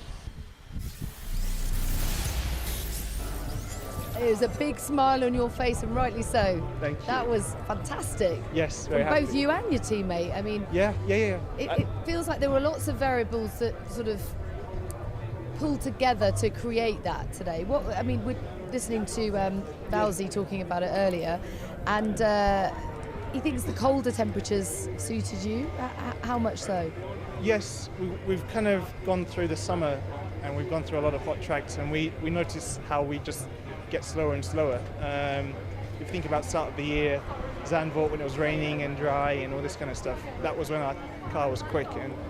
It was a big smile on your face, and rightly so. Thank you. That was fantastic. Yes, From both you and your teammate. I mean, yeah. It feels like there were lots of variables that sort of pulled together to create that today. I mean, we're listening to Valzi talking about it earlier, and he thinks the colder temperatures suited you. How much so? Yes, we've kind of gone through the summer, and we've gone through a lot of hot tracks, and we notice how we just get slower and slower. If you think about start of the year, Zandvoort when it was raining and dry and all this kind of stuff, that was when our car was quick.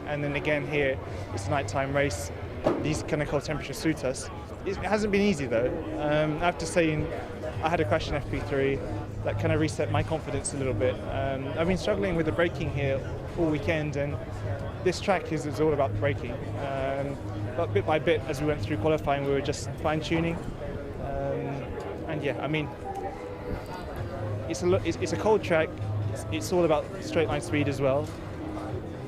And then again here, it's a nighttime race. These kind of cold temperatures suit us. It hasn't been easy though. I have to say, I had a crash in FP3 that kind of reset my confidence a little bit. I've been struggling with the braking here all weekend, and this track is all about braking. But bit by bit, as we went through qualifying, we were just fine-tuning. And yeah, I mean, it's a cold track. It's all about straight line speed as well.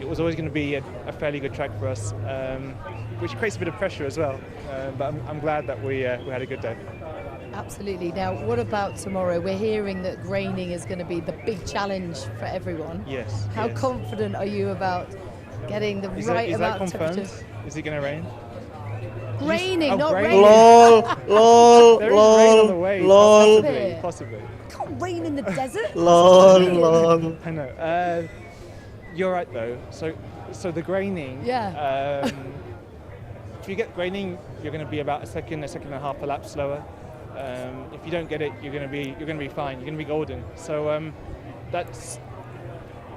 It was always going to be a fairly good track for us, which creates a bit of pressure as well. But I'm glad that we had a good day. Absolutely. Now, what about tomorrow? We're hearing that graining is going to be the big challenge for everyone. Yes. How confident are you about getting the right amount of temperature? Is it going to rain? raining, not raining. raining. Lol, There is rain on the lol, way. lol, Possibly. Can't rain in the desert. lol, It's raining. lol. I know. You're right though. So the graining. Yeah. If you get graining, you're going to be about a second and a half a lap slower. If you don't get it, you're going to be fine. You're going to be golden. So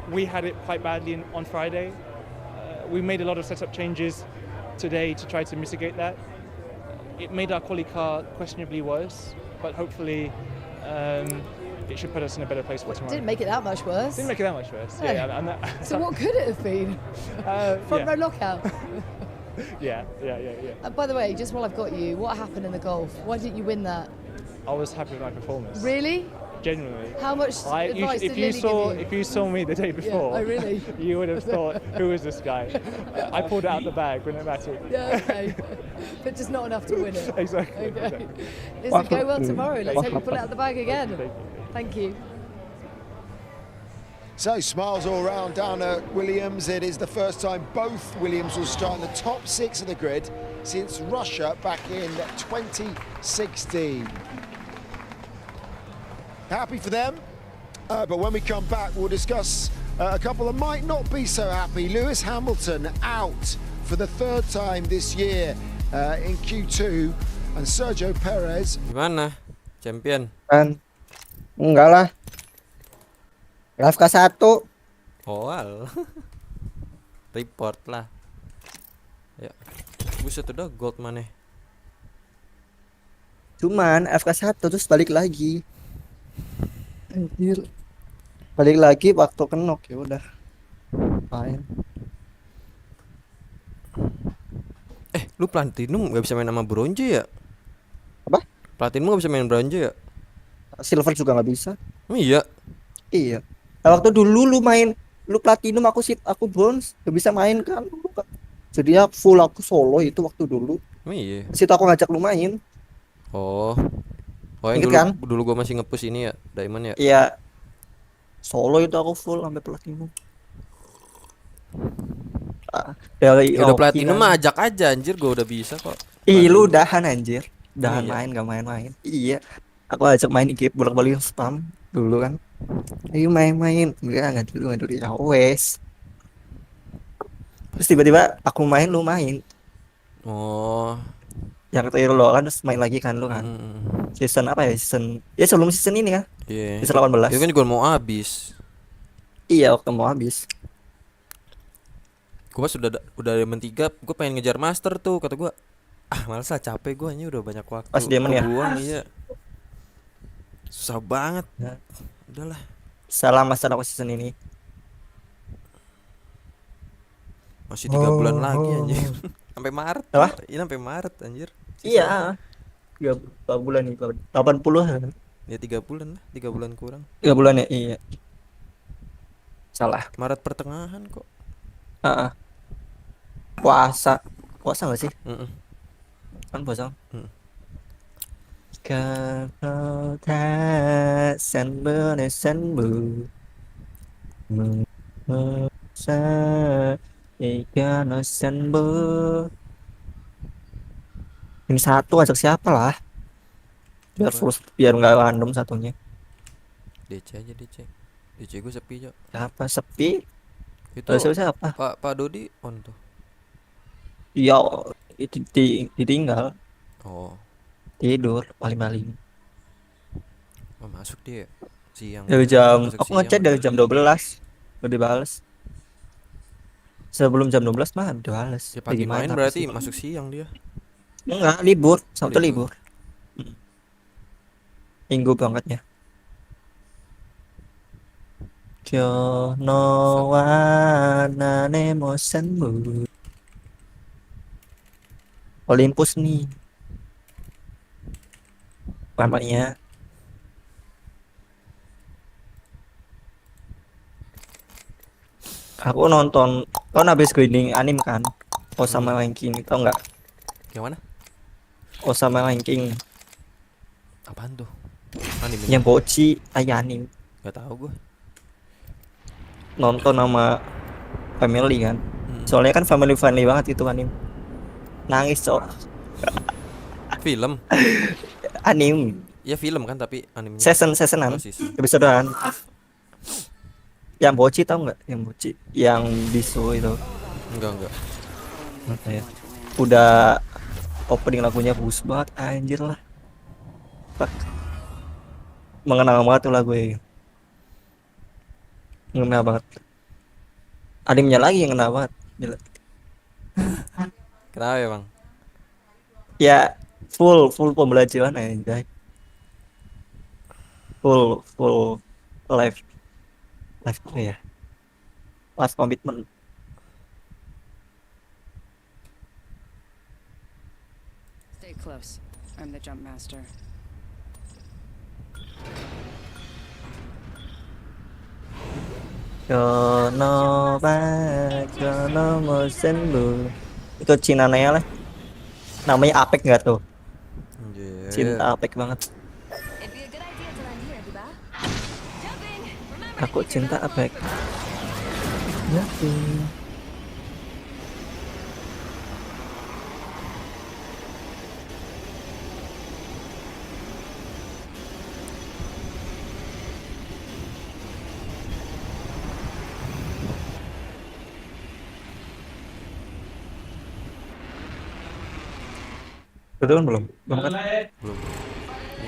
we had it quite badly on Friday. We made a lot of setup changes today to try to mitigate that. It made our quali car questionably worse, but hopefully it should put us in a better place for tomorrow. Didn't make it that much worse. Didn't make it that much worse. No. Yeah. So what could it have been? Front row knockout. Yeah. By the way, just while I've got you, what happened in the golf? Why didn't you win that? I was happy with my performance. Really? Genuinely. How much advice did Lily give you? If you saw me the day before, oh really? You would have thought, who is this guy? I pulled it out the bag when it mattered. Yeah, okay. But just not enough to win it. Exactly. Okay. Listen, go well tomorrow. Let's hope you pull it out the bag again. Thank you. So smiles all round down at Williams. It is the first time both Williams will start in the top 6 of the grid since Russia back in 2016. Happy for them, but when we come back we'll discuss a couple that might not be so happy. Lewis Hamilton out for the 3rd time this year in Q2, and Sergio Perez. Gimana? Champion? Kan? Enggak lah. Rafka 1. Oal. Report lah. Ya. Buset udah gold mana? Cuman FK 1 terus balik lagi. Anjir. Balik lagi waktu kenok ya udah. Main. Lu platinum nggak bisa main sama bronze ya? Apa? Platinum nggak bisa main bronze ya? Silver juga nggak bisa. Iya. Iya. Nah, waktu dulu lu main, lu platinum, aku bronze, gak bisa main kan. Jadi ya full aku solo itu waktu dulu. Iya. Situ aku ngajak lu main. Oh yang Ingat dulu, kan? dulu gua masih nge-push ini ya, Diamond ya? Iya. Solo itu aku full sampai platinum. Udah platinum mah ajak aja anjir, gua udah bisa kok. Ih, lu udahan anjir. Udahan Iya. main, gak main-main. Iya. Aku ajak main game bolak-balik spam dulu kan. Ayo main-main. Enggak dulu ya wes. Terus tiba-tiba aku main, lu main. Oh. Yang terakhir lo kan terus main lagi kan lu kan. Season apa ya? Sebelum season ini kan. Iya. Season 18. Itu kan juga mau habis. Iya, waktu mau habis. Gua udah Diamond 3, gua pengen ngejar master tuh, kata gua. Males lah, capek gua, ini udah banyak waktu. Pas Diamond ya? Iya. Susah banget. Ya. Udahlah. Salah master aku season ini. Masih 3 bulan lagi anjir. Sampai Maret. Apa? Ini sampai Maret anjir. Iya. 3 bulan nih, 80. Ya 3 bulan lah, 3 bulan kurang. 3 bulan ya, iya. Salah. Maret pertengahan kok. Puasa nggak sih? Kan puasa. Kalau tak senbu sa ikan senbu. Ini satu ajak siapa lah? Biar nggak random satunya. DC aja DC. DC gue sepi aja. Siapa sepi? Itu siapa? Pak Dodi on tuh. Iya, itu ditinggal. Oh. Tidur paling-paling. Masuk dia siang. Dari jam Masuk aku ngechat dari jam 12 udah dibales. Sebelum jam 12 mah udah dibales. Ya pagi main berarti masuk siang dia. Enggak, libur, Sabtu libur. Minggu bangetnya. Kyo no wa nane mo senbu. Olympus nih. Namanya. Aku nonton, kan habis screening anime kan. Osama Ranking, tau nggak? Yang mana? Osama Ranking. Apaan tuh? Anime. Yang Boci anime. Gak tahu gue. Nonton sama family kan. Soalnya kan family friendly banget itu anime. Nangis cok. Film. Anim. Ya film kan tapi animenya. Seasonan. Oh, season. Episodean. Yang Boci tau nggak? Yang Boci, yang bisu itu. Enggak. Ya. Udah opening lagunya bagus banget, anjir lah. Fuck. Mengenal banget tuh lagu ini. Mengenal banget. Animenya lagi yang kenal banget. Gila. Kenapa ya, Bang? Ya full pembelajaran anjay. Full life apa ya? Life commitment. Stay close. I'm the jump master. Jono Mosenbu. Itu Cina Nea lah. Namanya Apek nggak tuh? Anjir. Cinta Apek banget. Aku cinta Apek. Betul belum? Belum.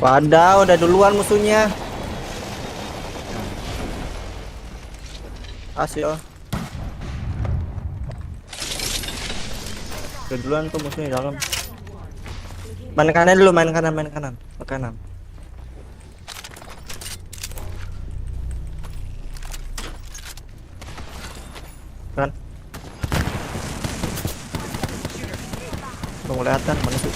Padahal udah duluan musuhnya. Hasil. Udah duluan tuh musuhnya dalam. Main kanan dulu, main kanan. Ke kanan. Kan. Kelihatan mana sih?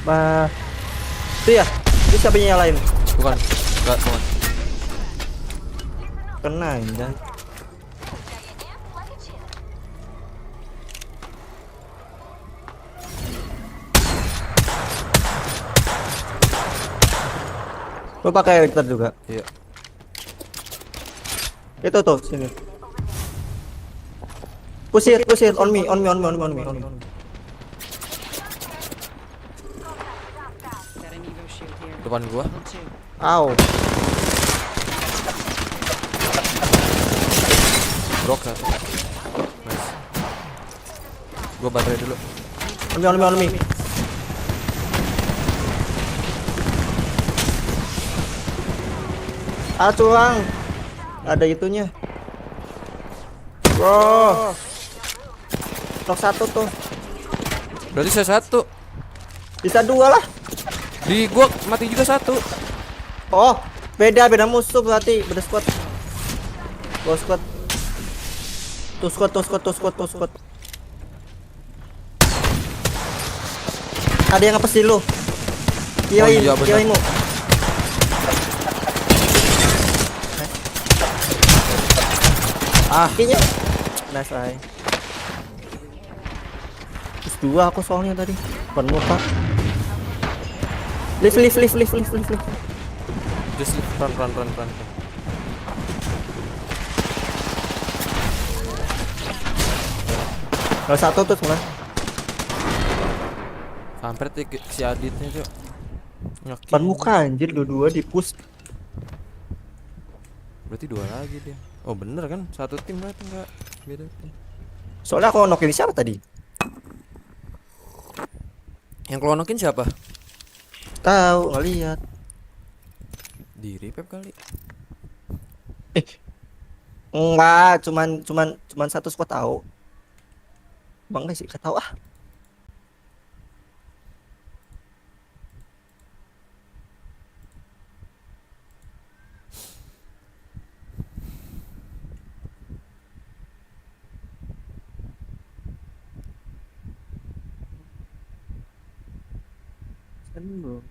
Apa? Itu ya? Itu siapa yang nyalain? Bukan. Kena anjay. Lu pakai Victor juga? Iya. Itu tuh sini. Push it on me. Depan gua. Au. Brok satu. Nice. Gua baterai dulu. On me. Curang. Ada itunya. Bro. Knock satu tuh. Berarti saya satu. Bisa dua lah. Di gua mati juga satu. Oh, beda musuh berarti. Beda squad. Gua squad. Tuh squad. Ada yang ngepesin lu. Kiyoimu. Kayaknya nice ay. Terus dua aku soalnya tadi. Bukan muka. Lift. Just run. Kalau satu tuh mana? Kampret si Aditnya, Cok. Depan muka anjir, dua-dua di push. Berarti dua lagi dia. Oh bener kan, satu tim berarti enggak beda tim. Soalnya aku nokin siapa tadi? Yang klonokin siapa? Tahu, nggak lihat. Di repep kali. Enggak, cuman satu squad tahu. Bang sih enggak tahu ah. Bro.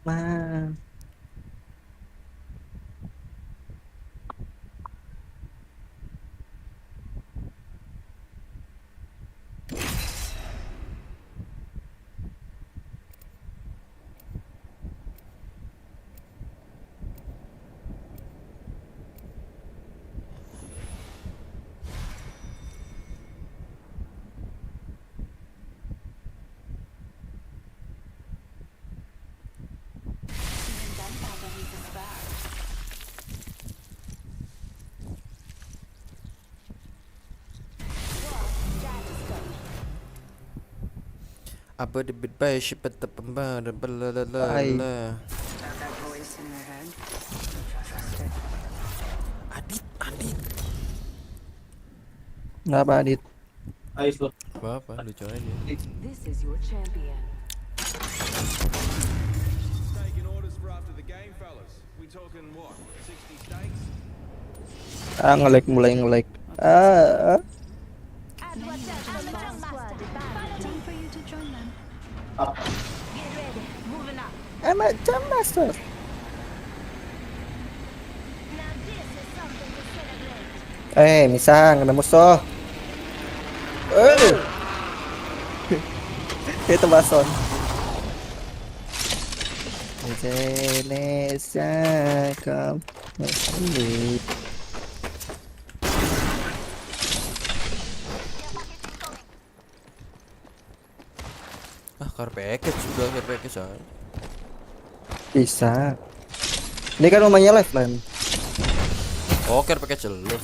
Man. Apa the bit by ship at the pemba the Ay. bala. Got that voice in your head? Trust it. Adit. Kenapa Adit? Ayo. Apa lucu aja. This is your champion. Taking orders for after the game, fellas. We talking what? 60 steaks? Nge-lag mulai nge-lag. I'm a jump master. Misang, kena musuh. Itu bason. Indonesia come. Care package juga, care package aja. Bisa. Ini kan rumahnya Lifeline. Oh, care package lu.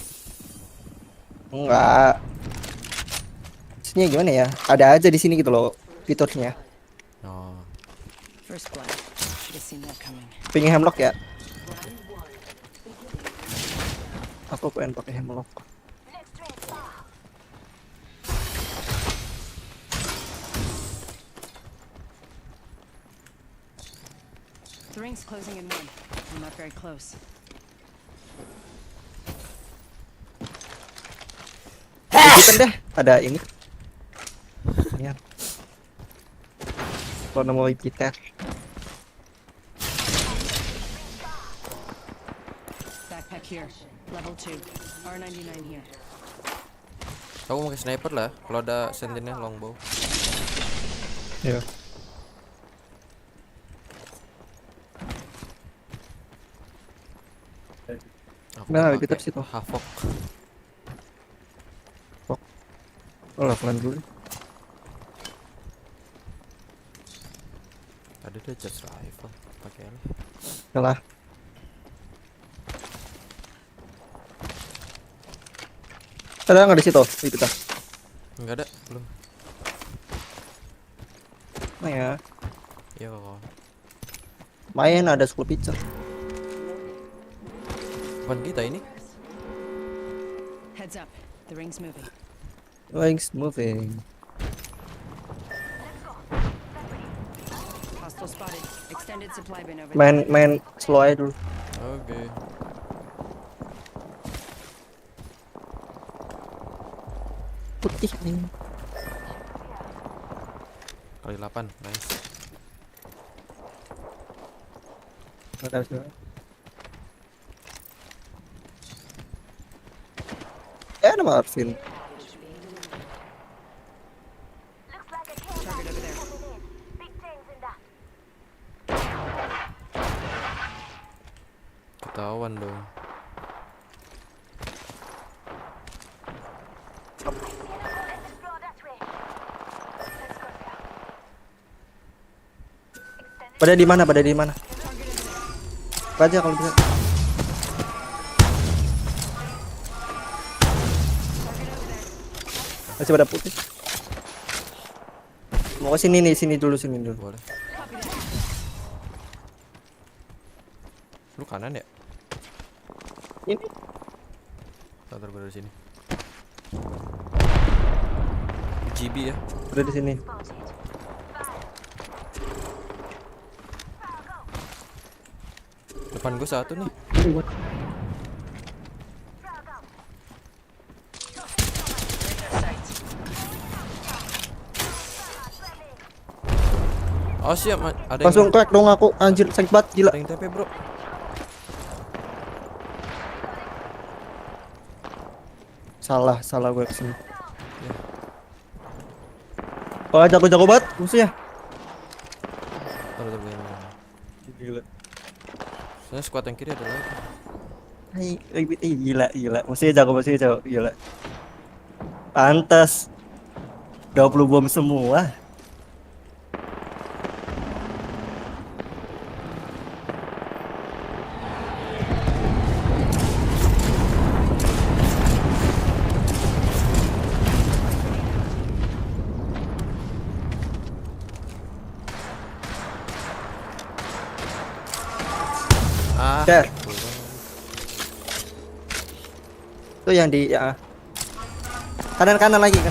Enggak. Sini gimana ya? Ada aja di sini gitu loh fiturnya. Oh. First blood. Should have seen that coming. Pengen hemlock ya? Aku pengen pakai hemlock. The ring's closing in one. I'm not very close. Ikutan deh, ada ini. Ya. Kalau mau kita. Backpack here. Level 2. R99 here. Aku pakai sniper lah. Kalau ada sentinel longbow. Ya. Nah, kita situ. Havoc. Oh, Lifeline dulu. Ada deh just rifle pakai lah. Kalah. Ada nggak di situ? Di kita. Enggak ada, belum. Nah ya. Yo. Main ada 10 pizza. Bukan kita ini. Heads up. The ring's moving. Ring's moving. Hostile spotted. Extended supply bin over Main slow aja dulu. Oke. Putih nih. Kali 8, nice. Makasih. Nama Arvin. Ketahuan dong. Pada di mana? Aja kalau bisa. Masih pada putih. Mau ke sini nih, sini dulu. Boleh. Lu kanan ya? Ini. Bentar berada di sini. GB ya. Udah di sini. Depan gue satu nih. Oh siap, ada Langsung crack dong aku, anjir sakit banget gila. Ada yang TP bro. Salah gue kesini. Oh jago banget musuhnya. Gila. Soalnya squad yang kiri ada lagi. Gila. Musuhnya jago gila. Pantas 20 bom semua. Itu yang di ya. Kanan lagi.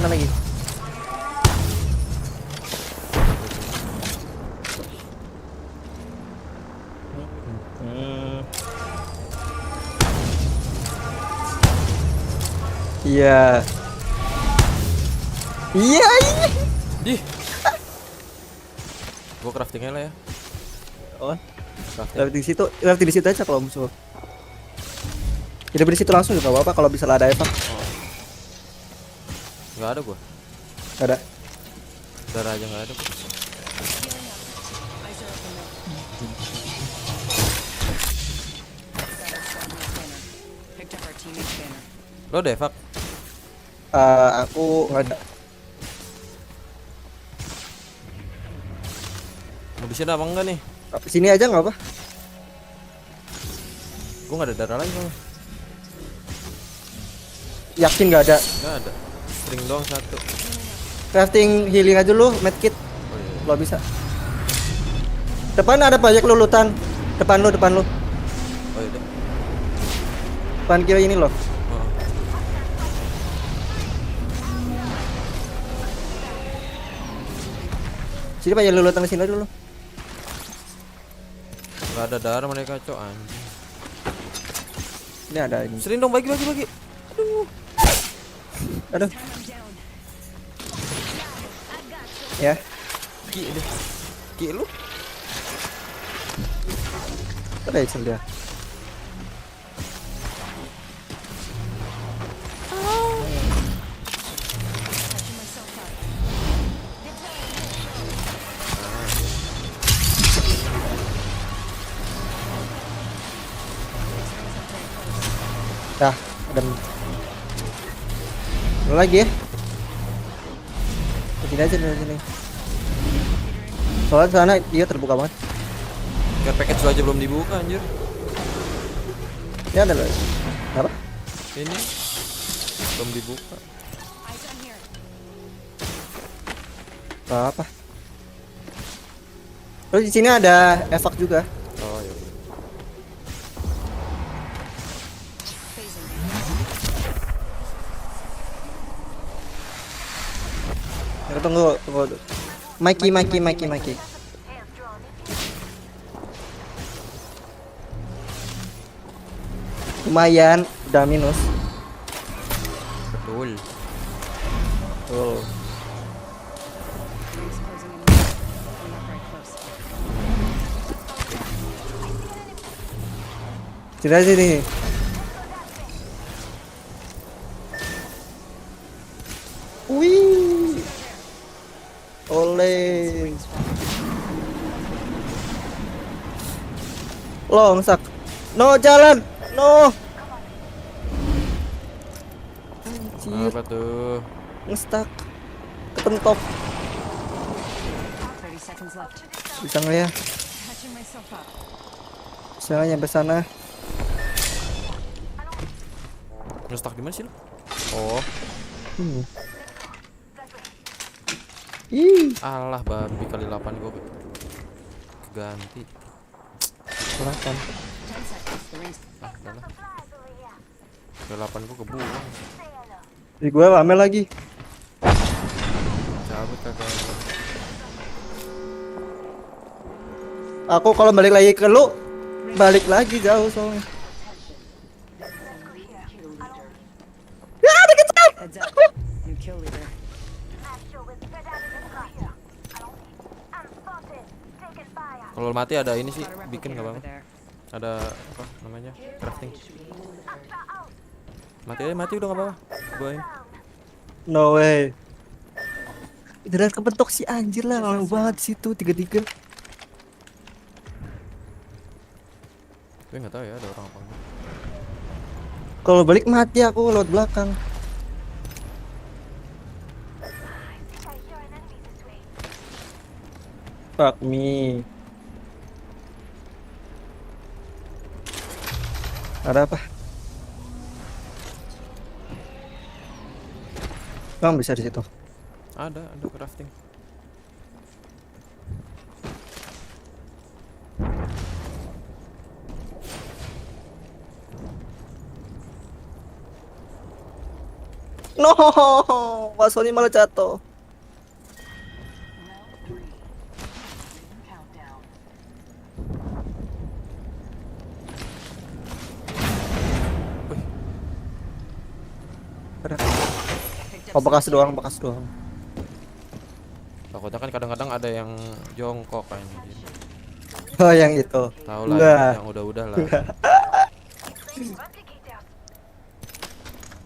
Iya. Ih. Gua craftingnya lah ya. Oh. Crafting di situ aja kalau musuh. Tidak di situ langsung juga apa-apa kalau bisa ada efek. Enggak ada gua. Enggak ada. Darah aja enggak ada. Lo ada efek? Aku enggak ada. Mau di sini apa enggak nih? Sini aja enggak apa? Gua enggak ada darah lagi malah. Yakin nggak ada? Nggak ada. String doang satu. Crafting healing aja lu, medkit. Oh, iya. Lo bisa. Depan ada banyak lulutan. Depan lu. Oh iya. Depan kiri ini loh. Oh. Sini banyak lulutan di sini dulu. Nggak ada darah mereka, cok anjing. Ini ada ini. String dong, bagi. Aduh. Ya. Ki lu. Ada action dia. Dah, ada lagi ya. Sini aja sini. Soalnya sana dia terbuka banget. Care package lu aja belum dibuka anjir. Ya ada lagi. Apa? Ini belum dibuka. Apa? Terus di sini ada efek juga. Oh iya. Tunggu. Mikey. Lumayan, udah minus. Betul. Oh. Sini. Wih. Oleh. Longsak. No jalan. No. Anjir. Apa tuh? Ngestak. Kepentok. Bisa nggak ya? Bisa nggak nyampe sana? Ngestak di mana sih lu? Oh. Ih. Alah babi kali 8 gua keganti. 8. Ah, udah lah. Kali 8 gua kebuang. Di gua rame lagi. Cabut kagak. Aku kalau balik lagi ke lu, balik lagi jauh soalnya. Ya, ada kecil. New kill leader. Kalau mati ada ini sih, bikin nggak apa-apa. Ada apa namanya? Crafting. Mati udah nggak apa-apa. Bawain. No way. Beneran kebentok si anjir lah, lama banget di situ 3-3. Gue nggak tahu ya ada orang apa enggak. Kalau balik mati aku lewat belakang. Fuck me. Ada apa? Bang bisa di situ. Ada crafting. No, Wasoni malah jatuh. Oh, bekas doang. Takutnya kan kadang-kadang ada yang jongkok kayaknya. Oh, yang itu. Tahu lah, yang udah-udah lah.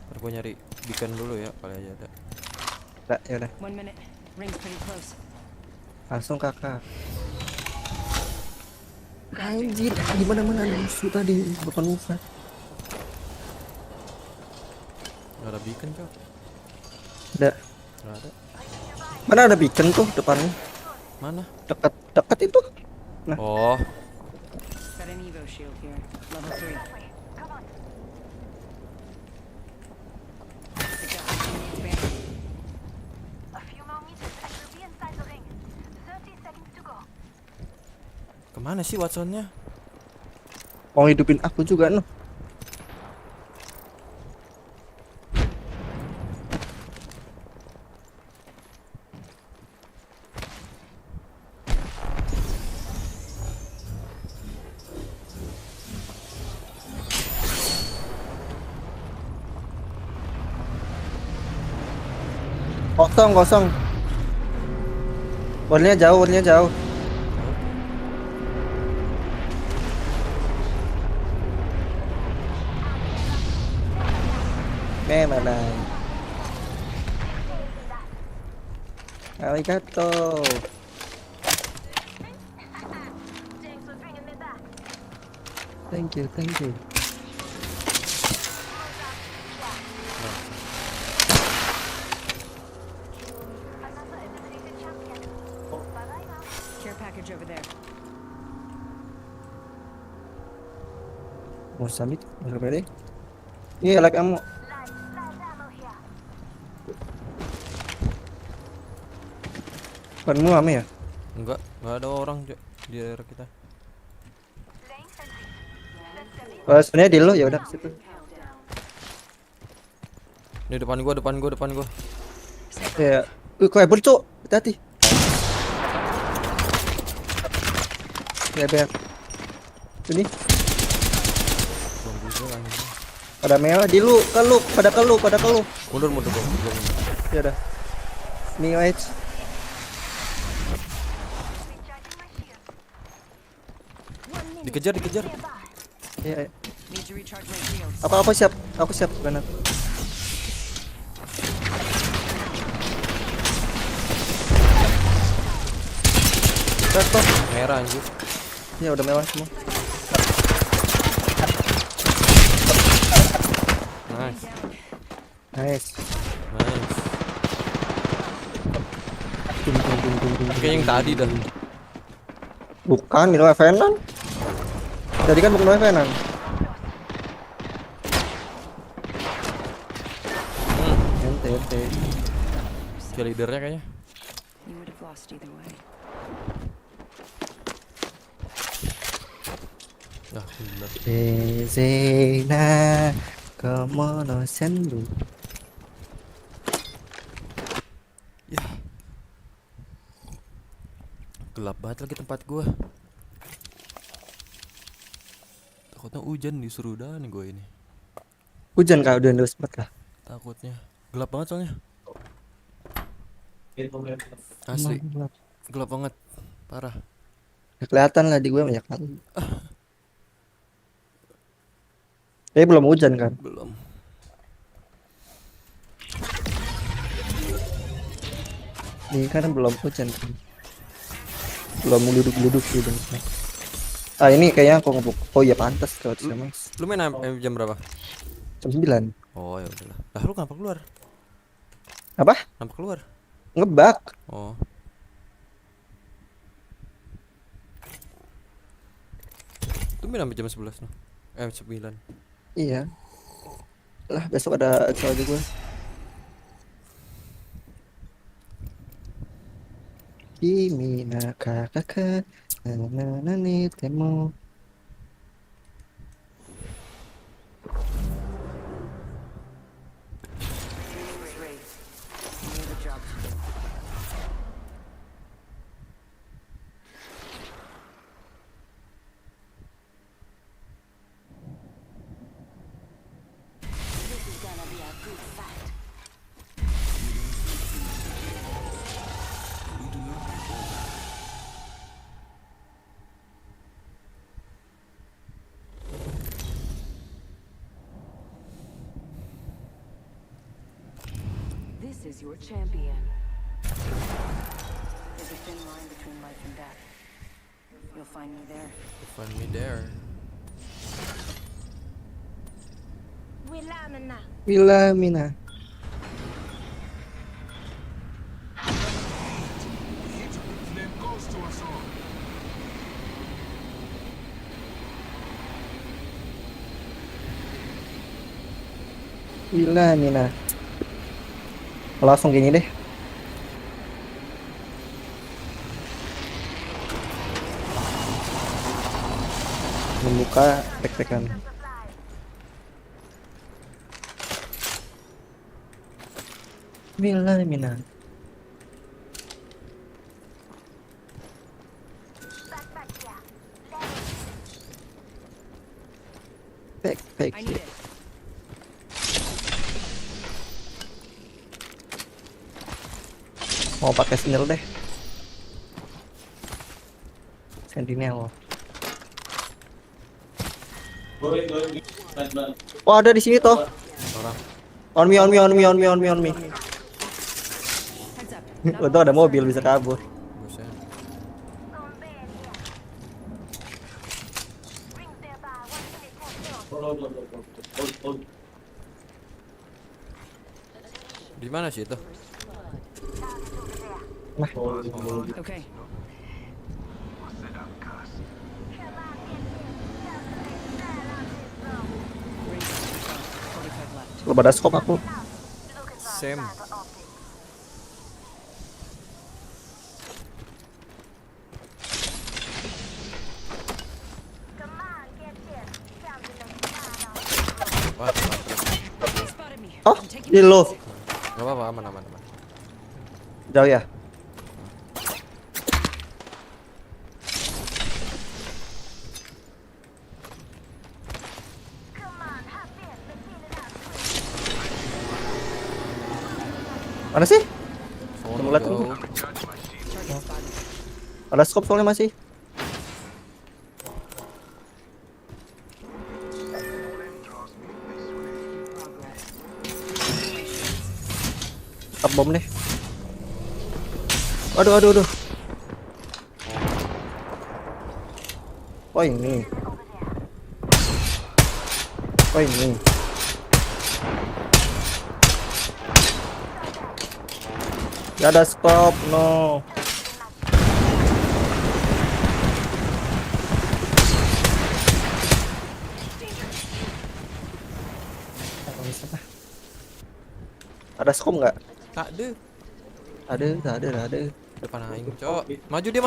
Ntar gue nyari beacon dulu ya, kali aja ada. Ya udah. Langsung kakak. Anjir, di mana-mana ada musuh tadi, bukan muka. Gak ada beacon, Cok. Ada. Gak ada. Mana ada beacon tuh depannya? Mana? Dekat itu. Nah. Oh. Got an Evo shield here, level 3. Kemana sih Watsonnya? Mau hidupin aku juga noh. Kosong. Warnanya jauh. Mana? Arigato. Thank you. Care package over there. Mau samit, berapa deh? Iya, like ammo. Bukanmu ame ya? Enggak ada orang di daerah kita. Sebenarnya di lo ya udah situ. Ini depan gua. Ya, kabur cuk, hati-hati. Ya biar. Sini. Pada mewah di lu, pada ke lu. Mundur. Ya udah. Nih wait. Dikejar. Iya. Aku siap benar. Stop. Merah anjir. Ya udah mewah semua. Nice. Kayak yang tadi dah. Bukan, Milo Evenan. Tadi kan bukan Evenan. Ente. Dia leadernya kayaknya. You would have lost either way. Nah, bener. Zena, komono sendu. Ya. Gelap banget lagi tempat gua. Takutnya hujan disuruh dah nih gua ini. Hujan kah? Udah sempat kah? Takutnya. Gelap banget soalnya. Asli. Gelap banget. Parah. Kelihatan lah di gue banyak kali. Belum hujan kan? Belum. Ini kan belum hujan kan. Belum duduk-duduk gitu. Ini kayaknya aku ngebuk. Oh iya pantas kalau Mas. Lu main jam berapa? Jam 9. Oh ya udahlah. Lah lu kenapa keluar? Apa? Kenapa keluar? Ngebak. Oh. Itu main sampai jam 11 noh. 9. Iya. Lah besok ada acara juga. Kimi nakakaka nanani temo. This is your champion. There's a thin line between life and death. You'll find me there. You'll find me there. Wilhelmina. Wilhelmina. Langsung gini deh. Membuka backpackan. Wilhelmina. Backpack. Mau pakai senil deh. Sentinel. Oh ada di sini toh. Orang. On me. Untung ada mobil bisa kabur. Buset. Di mana sih itu? Okay. Lo pada skop aku. Same. Oh, ini lo. Gak apa-apa, aman. Jauh ya. Mana sih? Ngeliat tuh. Ada scope soalnya masih. Tap bom deh. Aduh. Oh ini. Gak ada scope, no. Ada scope nggak? Tak ada. Ada. Depan aing, cok. Maju dia.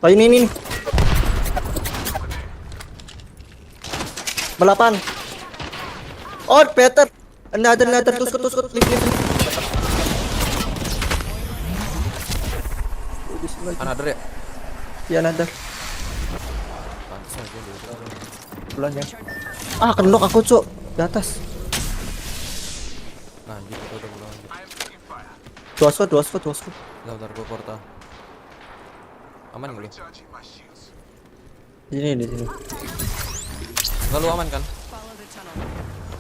Oh ini. Balapan. Oh, Peter. Another tuskut. Lift. Another ya? Iya, another. Pantes aja dulu. Bulan ya. Kendok aku, Cuk. Di atas. Lanjut kita udah mulai. Dua squad. Bentar gua portal. Aman nggak lu? Di sini. Nggak, lu aman kan?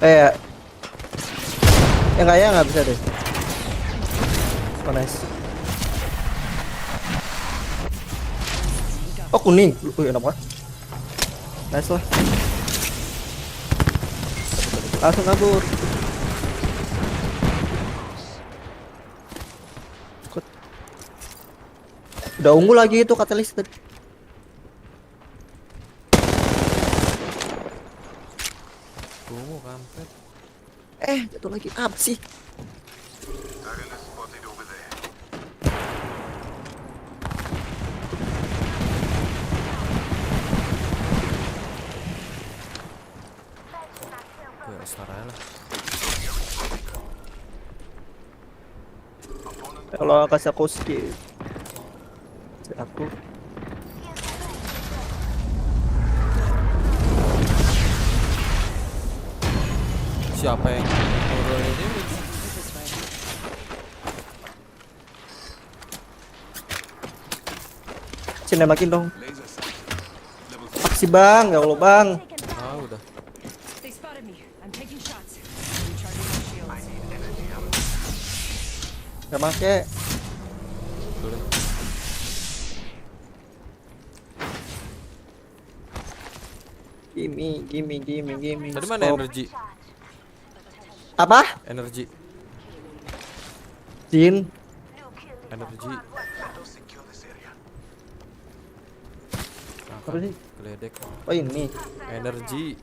Ya nggak bisa deh. Oh, nice. Oh, kuning. Enak banget. Nice lah. Langsung kabur. Udah unggul lagi itu katalis tadi. Tunggu kampret. Jatuh lagi. Apa sih? Gue setara lah. Kalau kasih aku skip. Aku siapa yang nurunin ini? Sini makin dong. Si bang, ya Allah bang. Udah. Gak make. Gimme. Tadi mana energi? Apa? Energi. Jin. Energi. Apa sih? Geledek. Oh ini. Energi.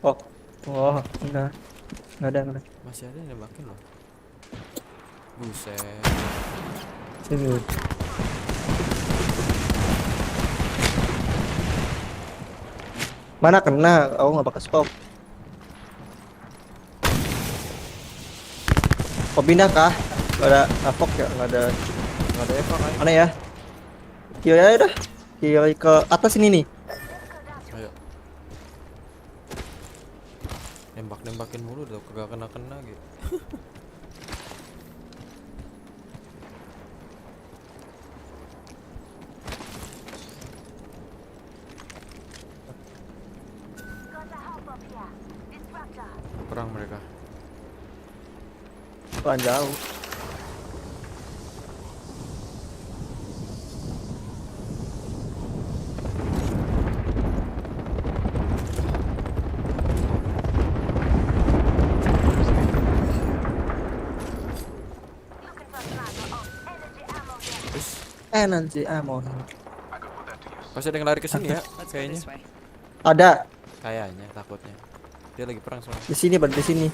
Oh, enggak ada. Masih ada yang nembakin loh. Buset. Sini. Mana kena? Aku nggak pakai scope. Kok pindah kah? Gak ada apok ya? Gak ada Eva kan? Mana ya? Kiri aja dah. Kiri ke atas ini nih. Ayo. Nembakin mulu udah kagak kena gitu. Perang mereka. Pelan jauh. Nanti amon. Pasti ada yang lari ke sini ya, kayaknya. Ada. Kayaknya, takutnya. Dia lagi perang soalnya. Di sini, di sini.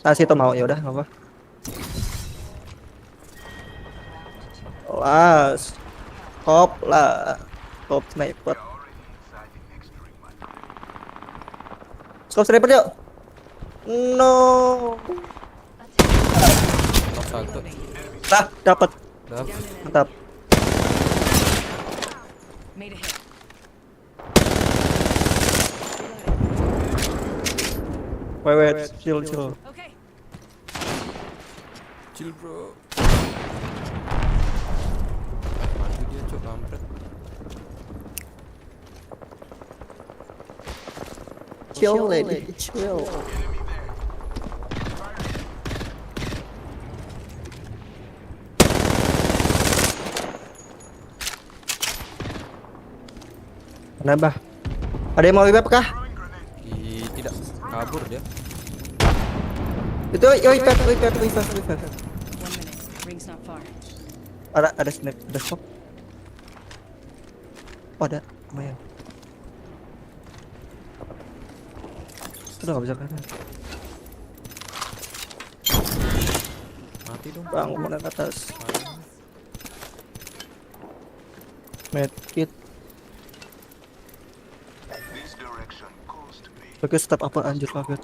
Situ mau ya udah, apa? Las. Top sniper. Scope sniper yuk. No. Satu. Dapat. Mantap. Wait, chill. Chill bro. Maju dia cok kampret. Chill lady, chill. Kenapa? Ada yang mau web kah? Tidak, kabur dia. Itu web. Ada snap, ada stop. Oh, ada, lumayan. Udah nggak bisa kan? Mati dong. Bang, mau naik ke atas. Medkit. Oke, step apa anjir kaget.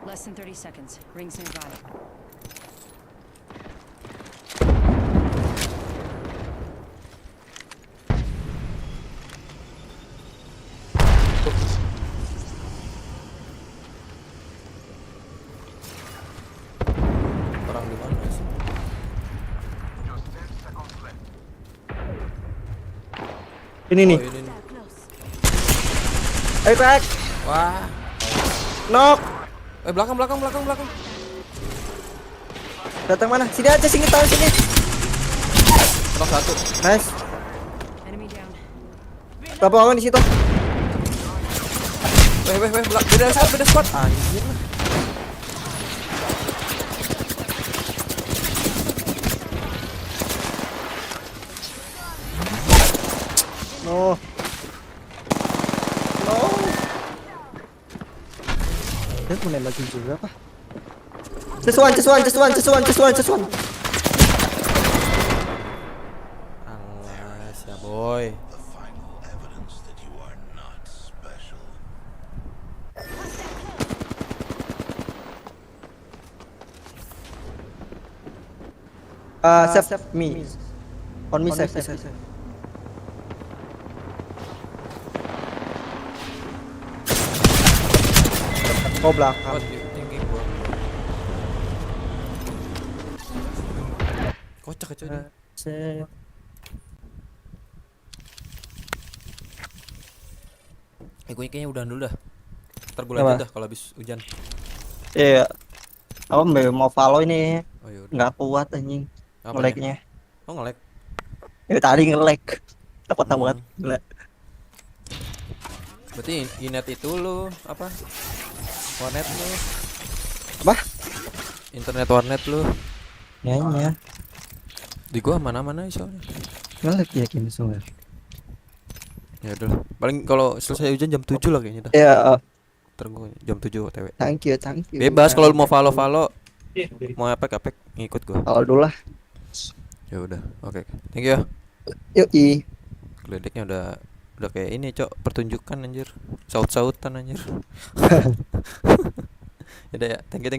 Less than 30 seconds. Rings nearby. Ini nih. ini nih. Ayo crack. Wah. Knock. Belakang. Datang mana? Sini aja, sini tahu sini. Knock 1. Nice. Berapa orang di situ? Beda squad. Anjir. No. Dia mau nembakin juga apa? Just one. Alas ya boy. Save me. On me save. Oh belakang. What you thinking bro? Kocak aja dia. Save. Gue kayaknya udahan dulu dah. Ntar gue lanjut dah kalau habis hujan. Iya. Aku mau follow ini. Oh, yaudah. Nggak kuat anjing. Nge-lag-nya. Oh nge-lag. Ya tadi nge-lag. Dapat banget. Gila. Berarti inet itu lu apa? Warnet lu. Apa? Internet warnet lu. Nyanyi. Di gua mana-mana soalnya. Nge-lag ya kini semua. Ya udah. Paling kalau selesai hujan jam 7 lah kayaknya dah. Iya. Ntar gua jam 7 OTW. Thank you. Bebas kalau lu mau follow. Mau apek ngikut gua. Follow dulu lah. Ya udah. Oke. Thank you. Yoi. Geledeknya udah kayak ini, Cok. Pertunjukan anjir. Saut-sautan anjir. Yaudah ya. Thank you.